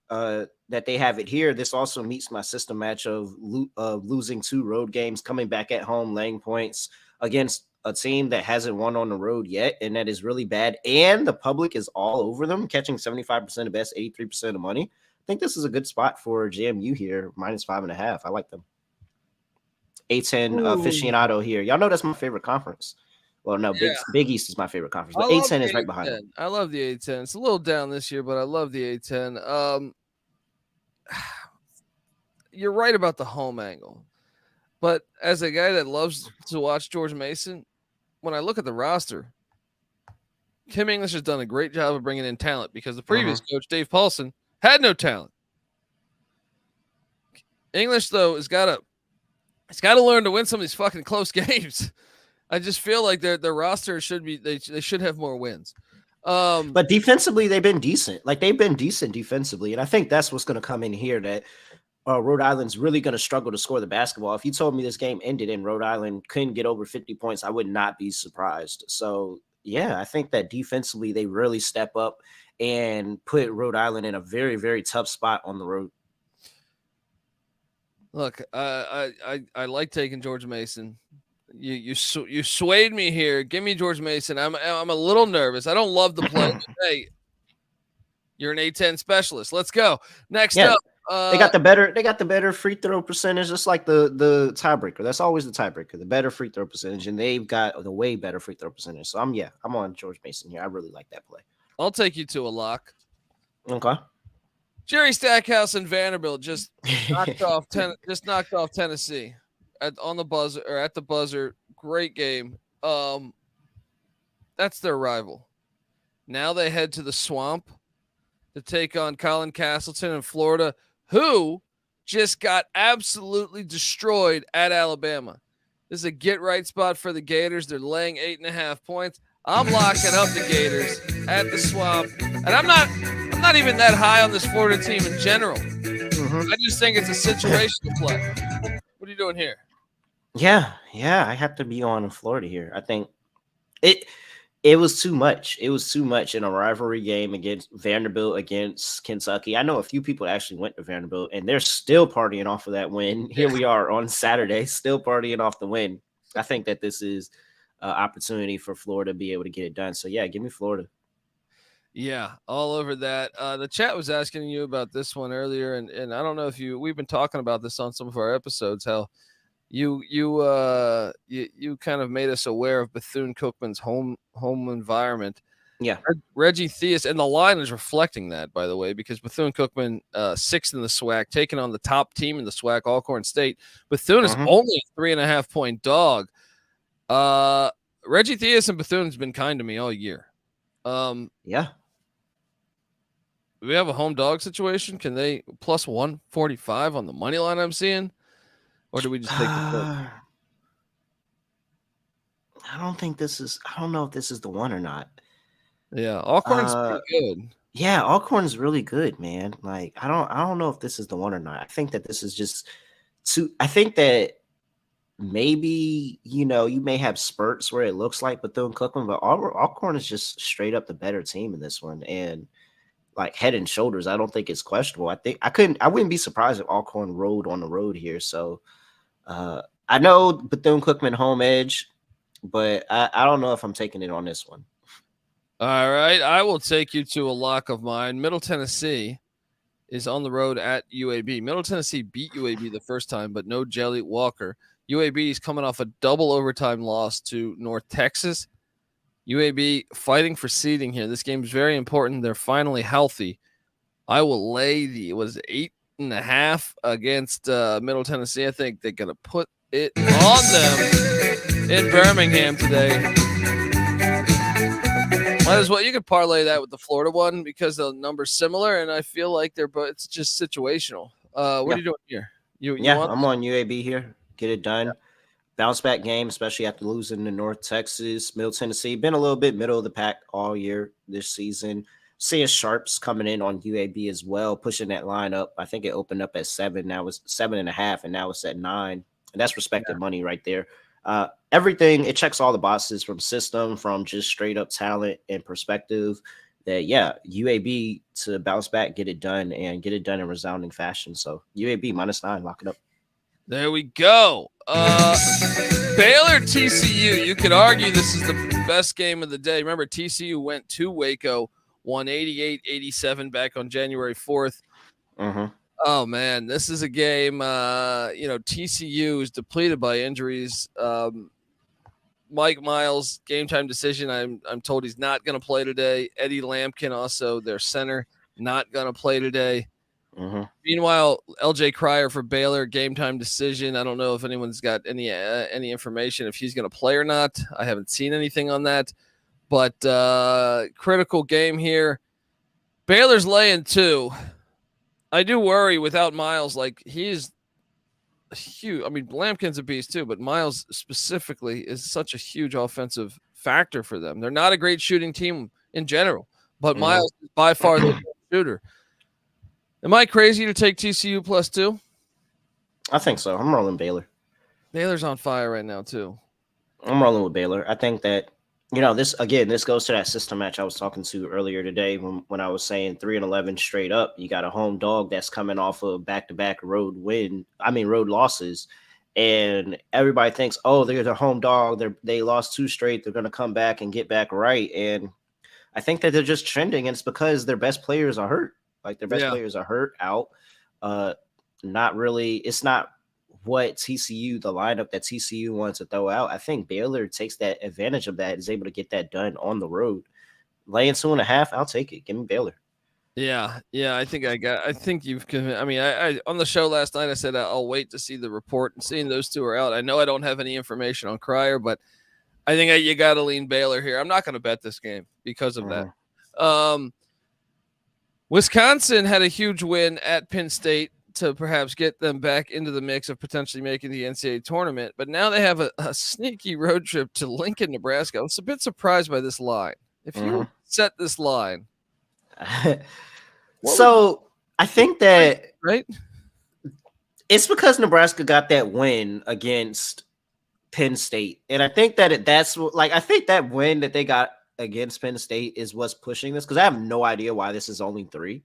That they have it here. This also meets my system match of losing 2 road games, coming back at home, laying points against a team that hasn't won on the road yet, and that is really bad. And the public is all over them, catching 75% of best, 83% of money. I think this is a good spot for JMU here, -5.5. I like them. A10 aficionado here. Y'all know that's my favorite conference. Well, no, Big East is my favorite conference, but A10 is right behind it. I love the A10. It's a little down this year, but I love the A10. You're right about the home angle, but as a guy that loves to watch George Mason, when I look at the roster, Kim English has done a great job of bringing in talent because the previous coach, Dave Paulson, had no talent. English, though, has got to learn to win some of these fucking close games. I just feel like their roster they should have more wins. But defensively, they've been decent. Like, they've been decent defensively, and I think that's what's going to come in here, that Rhode Island's really going to struggle to score the basketball. If you told me this game ended and Rhode Island couldn't get over 50 points, I would not be surprised. So, yeah, I think that defensively they really step up and put Rhode Island in a very, very tough spot on the road. Look, I like taking George Mason. You swayed me here. Give me George Mason. I'm a little nervous. I don't love the play. Hey, you're an A10 specialist. Let's go. Next up. They got the better free throw percentage, just like the tiebreaker. That's always the tiebreaker, the better free throw percentage, and they've got the way better free throw percentage. So I'm on George Mason here. I really like that play. I'll take you to a lock. Okay. Jerry Stackhouse and Vanderbilt just knocked off Tennessee at the buzzer. Great game. That's their rival. Now they head to the Swamp to take on Colin Castleton in Florida, who just got absolutely destroyed at Alabama. This is a get-right spot for the Gators. They're laying 8.5 points. I'm locking up the Gators at the Swamp. And I'm not even that high on this Florida team in general. I just think it's a situational play. What are you doing here? Yeah, I have to be on in Florida here. I think it was too much. It was too much in a rivalry game against Vanderbilt, against Kentucky. I know a few people actually went to Vanderbilt, and they're still partying off of that win. Here we are on Saturday, still partying off the win. I think that this is an opportunity for Florida to be able to get it done. So, yeah, give me Florida. Yeah, all over that. The chat was asking you about this one earlier, and I don't know if we've been talking about this on some of our episodes, how you kind of made us aware of Bethune-Cookman's home environment. Yeah. Reggie Theus, and the line is reflecting that, by the way, because Bethune-Cookman, 6th in the SWAC, taking on the top team in the SWAC, Alcorn State. Bethune is only a 3.5-point dog. Reggie Theus and Bethune's been kind to me all year. Yeah. Do we have a home dog situation? Can they plus 145 on the money line I'm seeing? Or do we just take the I don't know if this is the one or not. Yeah, Alcorn's pretty good. Yeah, Alcorn's really good, man. Like, I don't know if this is the one or not. I think that this is just I think that maybe, you may have spurts where it looks like Bethune-Cookman, but Alcorn is just straight up the better team in this one. And like head and shoulders, I don't think it's questionable. I wouldn't be surprised if Alcorn rolled on the road here. So I know Bethune-Cookman home edge, but I don't know if I'm taking it on this one. All right, I will take you to a lock of mine. Middle Tennessee is on the road at UAB. Middle Tennessee beat UAB the first time, but no Jelly Walker. UAB is coming off a double overtime loss to North Texas. UAB fighting for seeding here. This game is very important. They're finally healthy. I will lay it was 8.5 against Middle Tennessee. I think they're going to put it on them in Birmingham today. Might as well. You could parlay that with the Florida one because the number's similar, and I feel like it's just situational. What are you doing here? I'm on UAB here. Get it done. Yeah. Bounce back game, especially after losing to North Texas. Middle Tennessee been a little bit middle of the pack all year this season. Seeing sharps coming in on UAB as well, pushing that line up. I think it opened up at 7. Now it's 7.5, and now it's at 9. And that's respected money right there. Everything, it checks all the boxes from system, from just straight up talent and perspective. That UAB to bounce back, get it done, and get it done in resounding fashion. So UAB -9, lock it up. There we go. Baylor TCU. You could argue this is the best game of the day. Remember, TCU went to Waco, won 88-87 back on January 4th. Oh, man, this is a game, TCU is depleted by injuries. Mike Miles, game time decision. I'm told he's not going to play today. Eddie Lampkin, also their center, not going to play today. Meanwhile, LJ Cryer for Baylor, game time decision. I don't know if anyone's got any information if he's going to play or not. I haven't seen anything on that, but critical game here. Baylor's laying 2. I do worry without Miles. Like, he's huge. I mean, Lampkin's a beast too, but Miles specifically is such a huge offensive factor for them. They're not a great shooting team in general, but Miles is by far the best shooter. Am I crazy to take TCU +2? I think so. I'm rolling Baylor. Baylor's on fire right now too. I'm rolling with Baylor. I think that, this goes to that system match I was talking to earlier today when I was saying 3-11 straight up. You got a home dog that's coming off of back-to-back road losses. And everybody thinks, oh, they're the home dog. They lost 2 straight. They're going to come back and get back right. And I think that they're just trending, and it's because their best players are hurt. Like, their best players are hurt out. Not really. It's not what TCU, the lineup that TCU wants to throw out. I think Baylor takes that advantage of that, is able to get that done on the road. Laying 2.5, I'll take it. Give me Baylor. Yeah. I think you've convinced. I mean, I on the show last night, I said I'll wait to see the report, and seeing those 2 are out. I know I don't have any information on Cryer, but I think you got to lean Baylor here. I'm not going to bet this game because of that. Wisconsin had a huge win at Penn State to perhaps get them back into the mix of potentially making the NCAA tournament. But now they have a sneaky road trip to Lincoln, Nebraska. I was a bit surprised by this line. If you set this line, so I think that right, it's because Nebraska got that win against Penn State, and I think that I think that win that they got against Penn State is what's pushing this, because I have no idea why this is only 3.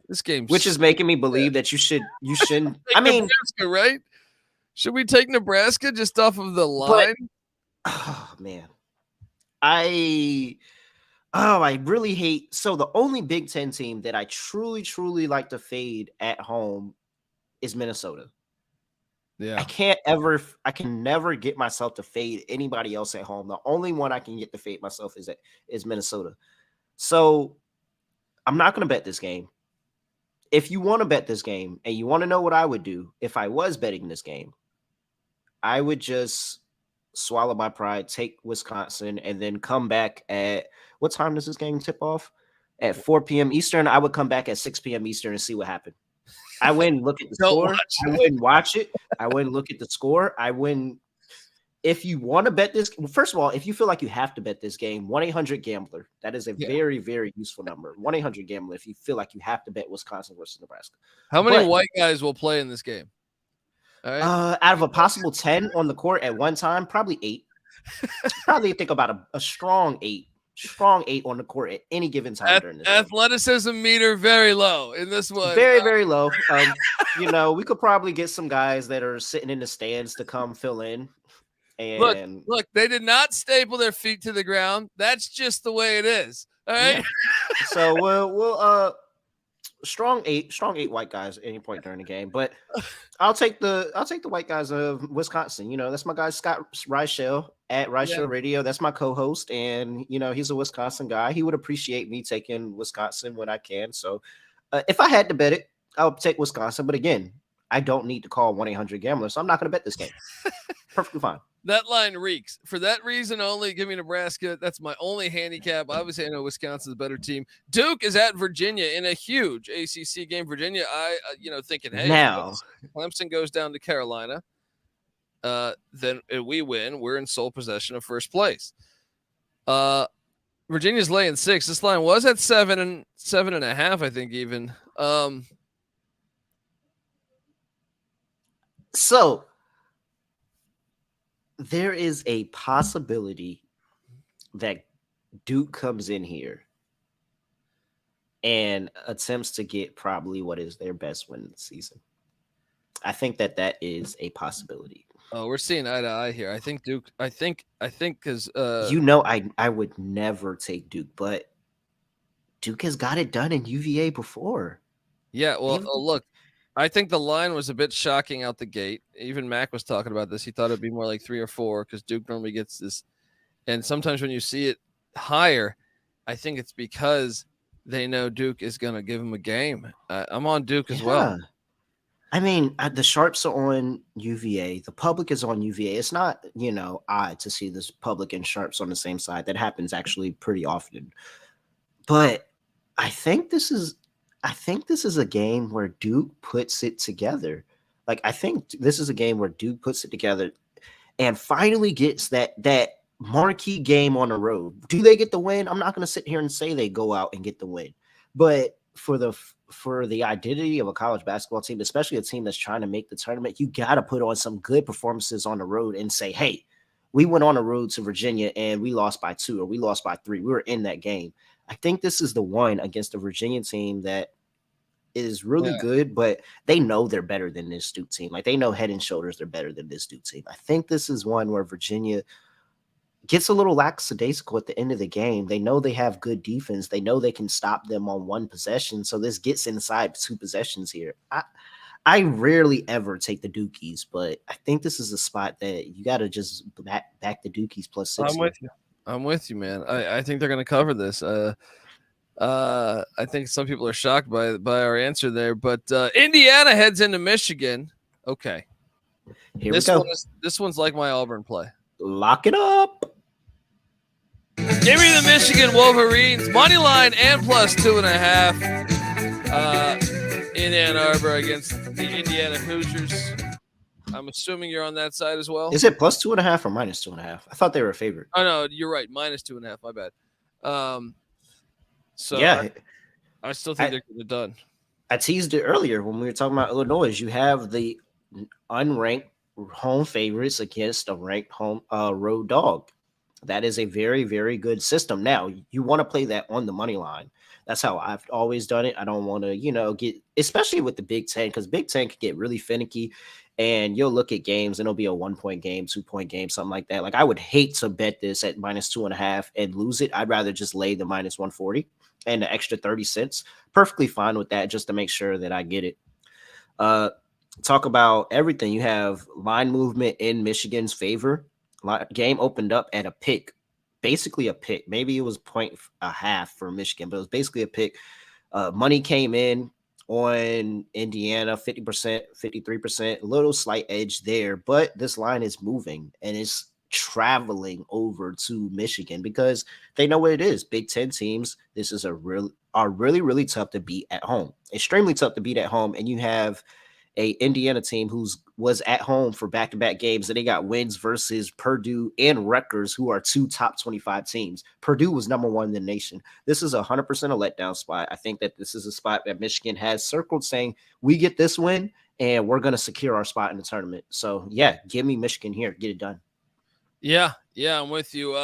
This game, which is making me believe that you shouldn't. I mean, Nebraska, right? Should we take Nebraska just off of the line? Oh man, I really hate. So the only Big Ten team that I truly like to fade at home is Minnesota. Yeah, I can never get myself to fade anybody else at home. The only one I can get to fade myself is Minnesota. So I'm not going to bet this game. If you want to bet this game and you want to know what I would do if I was betting this game, I would just swallow my pride, take Wisconsin, and then come back at what time does this game tip off? At 4 p.m. Eastern. I would come back at 6 p.m. Eastern and see what happened. I wouldn't look at the score. I wouldn't watch it. I wouldn't look at the score. I wouldn't. If you want to bet this, first of all, if you feel like you have to bet this game, 1-800-GAMBLER. That is a very, very useful number. 1-800-GAMBLER if you feel like you have to bet Wisconsin versus Nebraska. How many white guys will play in this game? All right. Out of a possible 10 on the court at one time, probably 8. Probably think about a strong 8. Strong 8 on the court at any given time during this athleticism game. Meter very low in this one. Very, very low. We could probably get some guys that are sitting in the stands to come fill in. And look, they did not staple their feet to the ground. That's just the way it is. All right. Yeah. So we'll strong eight white guys at any point during the game. But I'll take the white guys of Wisconsin. That's my guy Scott Reichel at Reichel Radio. That's my co-host, and he's a Wisconsin guy. He would appreciate me taking Wisconsin when I can. So if I had to bet it, I would take Wisconsin. But again, I don't need to call 1-800-GAMBLER, so I'm not going to bet this game. Perfectly fine. That line reeks. For that reason only, give me Nebraska. That's my only handicap. Obviously, I know Wisconsin's a better team. Duke is at Virginia in a huge ACC game. Virginia, thinking, hey, now Clemson goes down to Carolina. Then we win. We're in sole possession of first place. Virginia's laying 6. This line was at 7.5, I think, even. So there is a possibility that Duke comes in here and attempts to get probably what is their best win of the season. I think that is a possibility. Oh, we're seeing eye to eye here. I think Duke. I think because I would never take Duke, but Duke has got it done in UVA before. Yeah. Well, look. I think the line was a bit shocking out the gate. Even Mac was talking about this. He thought it'd be more like 3 or 4 because Duke normally gets this. And sometimes when you see it higher, I think it's because they know Duke is going to give them a game. I'm on Duke as well. I mean, the Sharps are on UVA. The public is on UVA. It's not, odd to see this public and Sharps on the same side. That happens actually pretty often. But I think this is a game where Duke puts it together. Like, I think this is a game where Duke puts it together and finally gets that marquee game on the road. Do they get the win? I'm not going to sit here and say they go out and get the win. But for the identity of a college basketball team, especially a team that's trying to make the tournament, you got to put on some good performances on the road and say, hey, we went on the road to Virginia and we lost by 2 or we lost by 3. We were in that game. I think this is the one against a Virginia team that is really good, but they know they're better than this Duke team. Like, they know head and shoulders they're better than this Duke team. I think this is one where Virginia gets a little lackadaisical at the end of the game. They know they have good defense. They know they can stop them on one possession. So this gets inside 2 possessions here. I rarely ever take the Dukies, but I think this is a spot that you got to just back the Dukies plus 6. I'm with you, man. I think they're going to cover this. I think some people are shocked by our answer there, but Indiana heads into Michigan. Okay. Here we go. This one's like my Auburn play. Lock it up. Give me the Michigan Wolverines money line and plus 2.5. in Ann Arbor against the Indiana Hoosiers. I'm assuming you're on that side as well. Is it plus 2.5 or minus 2.5? I thought they were a favorite. Oh no, you're right. Minus 2.5. My bad. So yeah, I still think they're going to done. I teased it earlier when we were talking about Illinois. You have the unranked home favorites against a ranked home road dog. That is a very, very good system. Now, you want to play that on the money line. That's how I've always done it. I don't want to, get, especially with the Big Ten, because Big Ten can get really finicky, and you'll look at games and it'll be a 1-point game, 2-point game, something like that. Like, I would hate to bet this at minus 2.5 and lose it. I'd rather just lay the minus 140 and the extra 30 cents. Perfectly fine with that, just to make sure that I get it. Talk about everything. You have line movement in Michigan's favor. Game opened up at a pick, basically a pick. Maybe it was 1.5 for Michigan, but it was basically a pick. Money came in on Indiana, 50%, 53%, a little slight edge there, but this line is moving and it's traveling over to Michigan because they know what it is. Big Ten teams, this is are really, really tough to beat at home. Extremely tough to beat at home. And you have a Indiana team was at home for back-to-back games, and they got wins versus Purdue and Rutgers, who are 2 top 25 teams. Purdue was number 1 in the nation. This is 100% a letdown spot. I think that this is a spot that Michigan has circled saying, we get this win, and we're going to secure our spot in the tournament. So, yeah, give me Michigan here. Get it done. Yeah, I'm with you.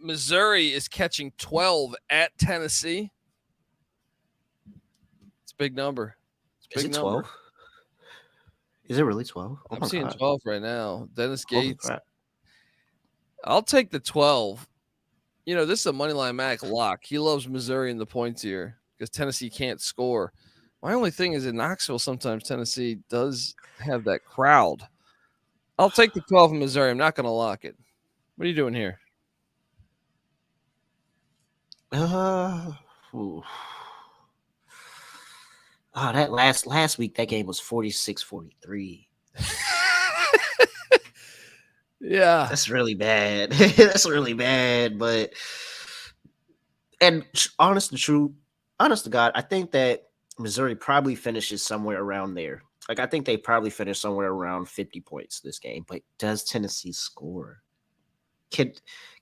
Missouri is catching 12 at Tennessee. It's a big number. Is it 12? Is it really 12? I'm seeing 12 right now. Dennis Gates. I'll take the 12. This is a Moneyline Mac lock. He loves Missouri in the points here because Tennessee can't score. My only thing is in Knoxville, sometimes Tennessee does have that crowd. I'll take the 12 in Missouri. I'm not going to lock it. What are you doing here? Oh, that last week, that game was 46-43. Yeah. That's really bad. That's really bad. But, and honest to God, I think that Missouri probably finishes somewhere around there. Like, I think they probably finish somewhere around 50 points this game. But does Tennessee score? Can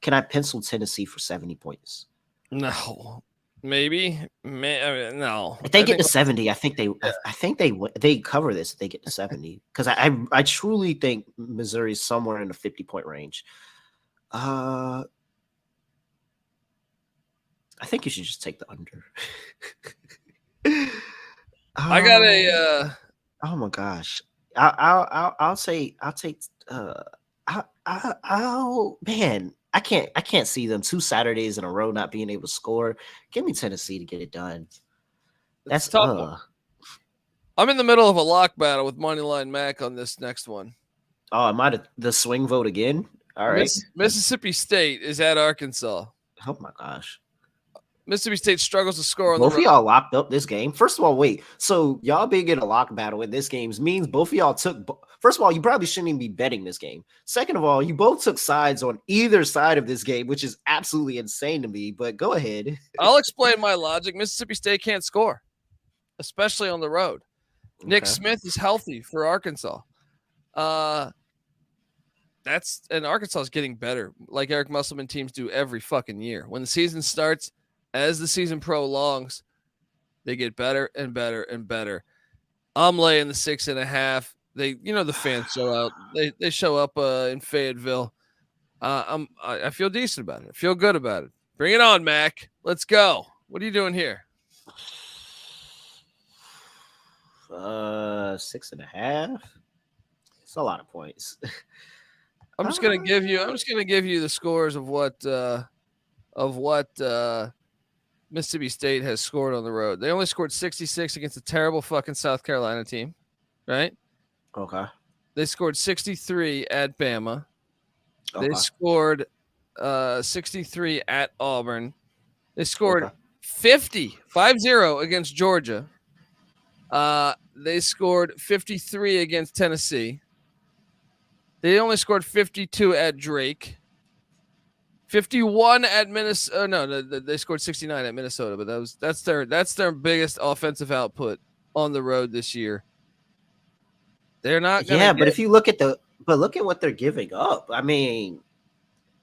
I pencil Tennessee for 70 points? No. Maybe. No. If they get to 70, I think they cover this if they get to 70. Because I truly think Missouri's somewhere in the 50-point range. I think you should just take the under. I got a oh my gosh. I'll take man. I can't see them 2 Saturdays in a row not being able to score. Give me Tennessee to get it done. That's tough. I'm in the middle of a lock battle with Moneyline Mac on this next one. Oh, am I the swing vote again? All right. Mississippi State is at Arkansas. Oh my gosh. Mississippi State struggles to score on both the road. Both of y'all locked up this game. First of all, wait. So y'all being in a lock battle in this game means both of y'all took. First of all, you probably shouldn't even be betting this game. Second of all, you both took sides on either side of this game, which is absolutely insane to me. But go ahead. I'll explain my logic. Mississippi State can't score, especially on the road. Okay. Nick Smith is healthy for Arkansas. And Arkansas is getting better, like Eric Musselman teams do every fucking year. When the season starts, as the season prolongs, they get better and better and better. I'm laying the 6.5. The fans show out. They show up in Fayetteville. I feel decent about it. I feel good about it. Bring it on, Mac. Let's go. What are you doing here? 6.5. It's a lot of points. I'm just gonna give you the scores of what Mississippi State has scored on the road. They only scored 66 against a terrible fucking South Carolina team, right? Okay. They scored 63 at Bama. Okay. They scored 63 at Auburn. They scored 50 against Georgia. They scored 53 against Tennessee. They only scored 52 at Drake. 51 at Minnesota. No, they scored 69 at Minnesota, but that's their biggest offensive output on the road this year. They're not going Yeah, but if you look at look at what they're giving up. I mean,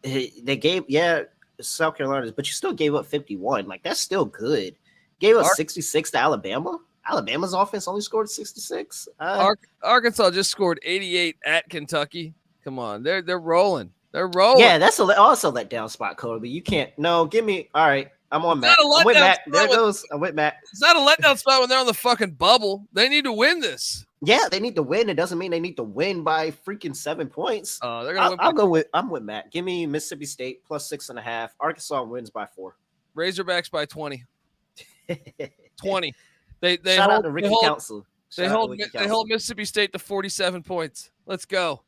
they gave South Carolina, but you still gave up 51. Like that's still good. Gave up 66 to Alabama. Alabama's offense only scored 66. Arkansas just scored 88 at Kentucky. Come on, they're rolling. They're rolling. Yeah, that's also let down spot, Kobe. You can't. No, give me. All right, I'm on Matt. I went Matt. There goes. I went Matt. It's not a letdown spot when they're on the fucking bubble. They need to win this. Yeah, they need to win. It doesn't mean they need to win by freaking 7 points. They're gonna win. I'm with Matt. Give me Mississippi State plus 6.5. Arkansas wins by 4. Razorbacks by 20. 20. They Shout hold, out to Ricky Council. They hold Mississippi State to 47 points. Let's go.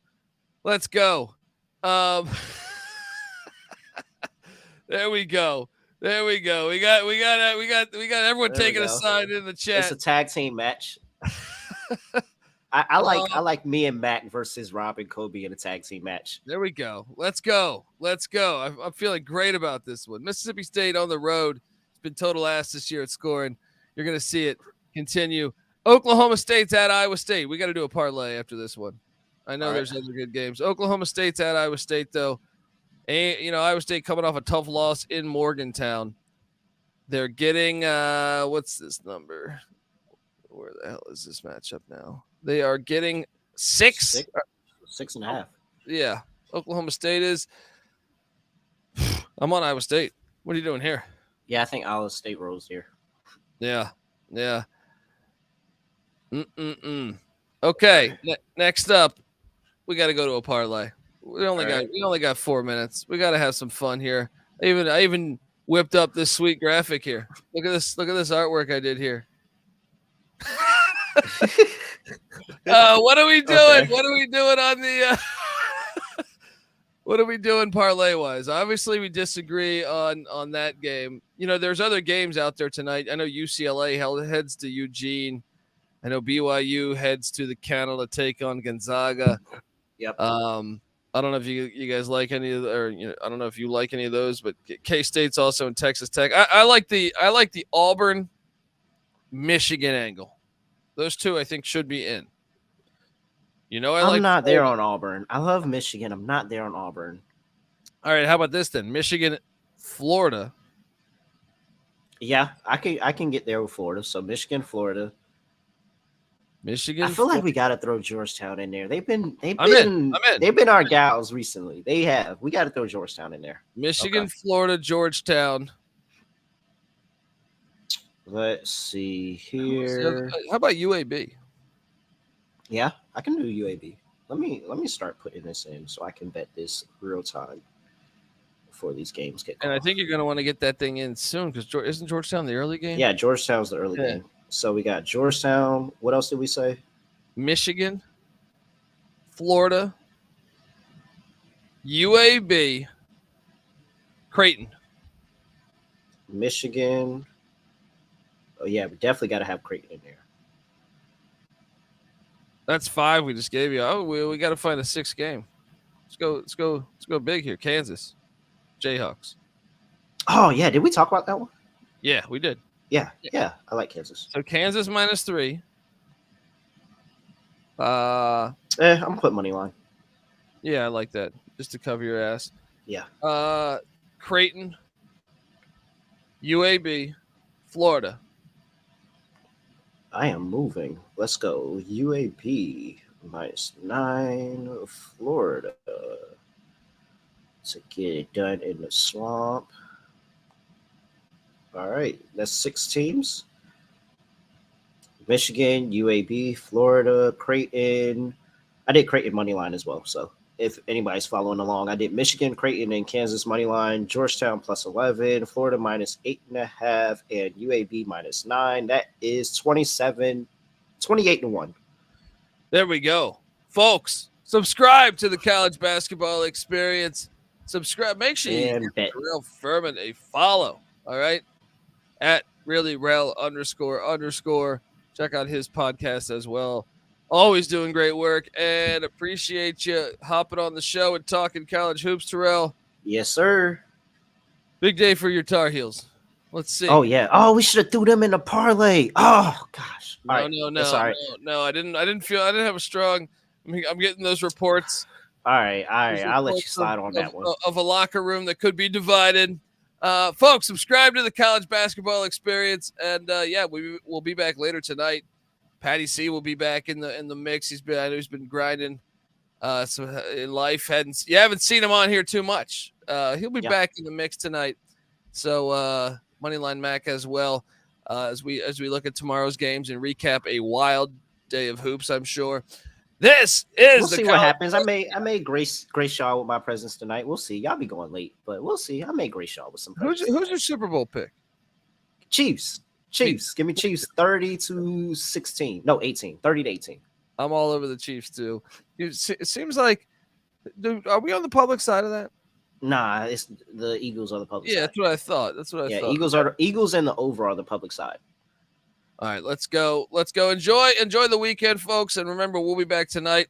There we go. We got everyone taking a side in the chat. It's a tag team match. I like me and Mac versus Rob and Kobe in a tag team match. There we go. Let's go. I'm feeling great about this one. Mississippi State on the road. It's been total ass this year at scoring. You're going to see it continue. Oklahoma State's at Iowa State. We got to do a parlay after this one. I know there's other good games. Oklahoma State's at Iowa State, though. And, Iowa State coming off a tough loss in Morgantown. They're getting, what's this number? Where the hell is this matchup now? They are getting 6.5. Yeah. Oklahoma State is. I'm on Iowa State. What are you doing here? Yeah, I think Iowa State rolls here. Yeah. Okay. Next up, we got to go to a parlay. We only got 4 minutes. We got to have some fun here. I even whipped up this sweet graphic here. Look at this artwork I did here. What are we doing? Okay. What are we doing on the what are we doing parlay wise? Obviously we disagree on that game. There's other games out there tonight. I know UCLA heads to Eugene. I know BYU heads to the Canal to take on Gonzaga. Yep. I don't know if you guys like any of I don't know if you like any of those, but K-State's also in Texas Tech. I like the Auburn Michigan angle. Those two I think should be in. I'm not there on Auburn. I love Michigan. I'm not there on Auburn. All right, how about this then? Michigan, Florida. Yeah, I can get there with Florida. So Michigan, Florida. Michigan. I feel like we got to throw Georgetown in there. They've been I'm in. They've been our gals recently. They have. We got to throw Georgetown in there. Michigan, Florida, Georgetown. Let's see here. How about UAB? Yeah, I can do UAB. Let me start putting this in so I can bet this real time before these games get And I think you're going to want to get that thing in soon because isn't Georgetown the early game? Yeah, Georgetown's the early game. So we got Georgetown. What else did we say? Michigan, Florida, UAB, Creighton. Michigan. Oh yeah, we definitely got to have Creighton in there. That's 5 we just gave you. Oh, we got to find a 6th game. Let's go big here. Kansas, Jayhawks. Oh yeah, did we talk about that one? Yeah, we did. Yeah, I like Kansas. So Kansas -3. I'm gonna put money line. Yeah, I like that. Just to cover your ass. Yeah. Creighton, UAB, Florida. I am moving. Let's go. UAB -9, Florida. To get it done in the swamp. All right, that's 6 teams. Michigan, UAB, Florida, Creighton. I did Creighton money line as well. So if anybody's following along, I did Michigan, Creighton, and Kansas money line. Georgetown +11, Florida -8.5, and UAB -9. That is 28-1. There we go, folks. Subscribe to the College Basketball Experience. Subscribe. Make sure you give Real Furman a follow. All right. At ReallyRel __. Check out his podcast as well. Always doing great work and appreciate you hopping on the show and talking college hoops, Terrell. Yes, sir. Big day for your Tar Heels. Let's see. Oh yeah. Oh, we should have threw them in the parlay. Oh gosh. No, All right. no, That's all right. no. I didn't have a strong. I'm getting those reports. All right. Those I'll let you reports slide on that one. of a locker room that could be divided. Folks, subscribe to the College Basketball Experience, and we will be back later tonight. Patty C will be back in the mix. I know he's been grinding. So in life, you haven't seen him on here too much. He'll be back in the mix tonight. So Moneyline Mac as well, as we look at tomorrow's games and recap a wild day of hoops, I'm sure. This is we'll see what happens. I may grace y'all with my presence tonight. We'll see. Y'all be going late, but we'll see. I may grace y'all with some presence. Who's your Super Bowl pick? Chiefs. Give me Chiefs 30-16. No, 18. 30-18. I'm all over the Chiefs too. It seems like, are we on the public side of that? Nah, it's the Eagles are the public side. That's what I thought. Eagles and the over are the public side. All right, let's go. Enjoy the weekend, folks. And remember, we'll be back tonight.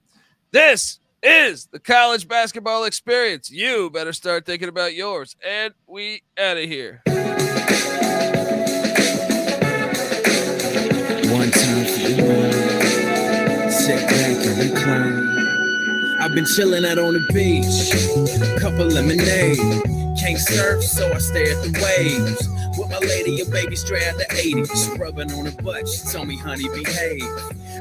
This is the College Basketball Experience. You better start thinking about yours. And we out of here. One time for the one. Sit back and recline. I've been chilling out on the beach. Couple lemonade. Can't surf, so I stare at the waves. With my lady, a baby straight out the 80s. Rubbing on her butt, she told me, honey, behave.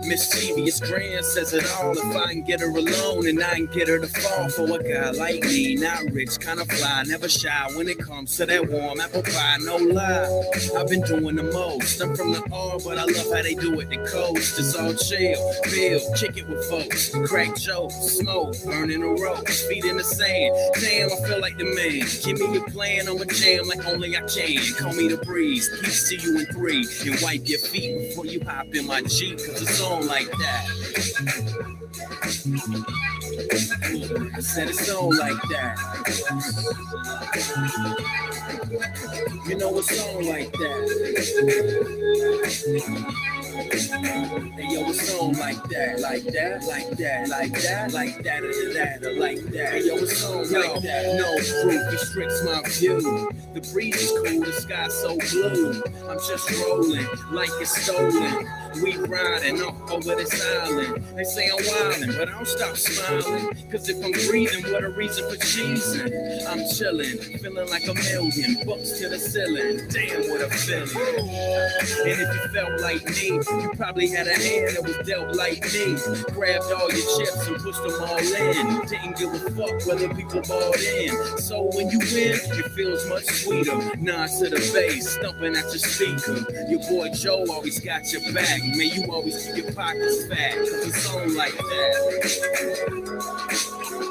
Mischievous grand says it all. If I can get her alone and I can get her to fall for a guy like me. Not rich, kind of fly, never shy when it comes to that warm apple pie, no lie. I've been doing the most. I'm from the R, but I love how they do it. The coast is all chill, build, kick it with folks. Crack jokes, smoke, burning the ropes, feet in the sand. Damn, I feel like the man. Give me your plan, I'ma jam like only I can. Call me the breeze, peace to you in 3. And wipe your feet before you hop in my Jeep, cause it's on like that. I said it's on like that. You know it's on like that. Hey yo, it's on like that, like that, like that, like that, like that, like that. Hey yo, it's on like that. No proof restricts my view. The breeze is cool, the sky's so blue. I'm just rolling like it's stolen. We riding up over this island. They say I'm wildin', but I don't stop smiling. Cause if I'm breathing, what a reason for cheesing. I'm chillin', feeling like $1,000,000 bucks to the ceiling. Damn, what a feeling. And if you felt like me, you probably had a hand that was dealt like me. Grabbed all your chips and pushed them all in. Didn't give a fuck whether people bought in. So when you win, it feels much sweeter. Nod to the bass, thumping at your speaker. Your boy Joe always got your back. May you always keep your pockets fat, cause it's on like that.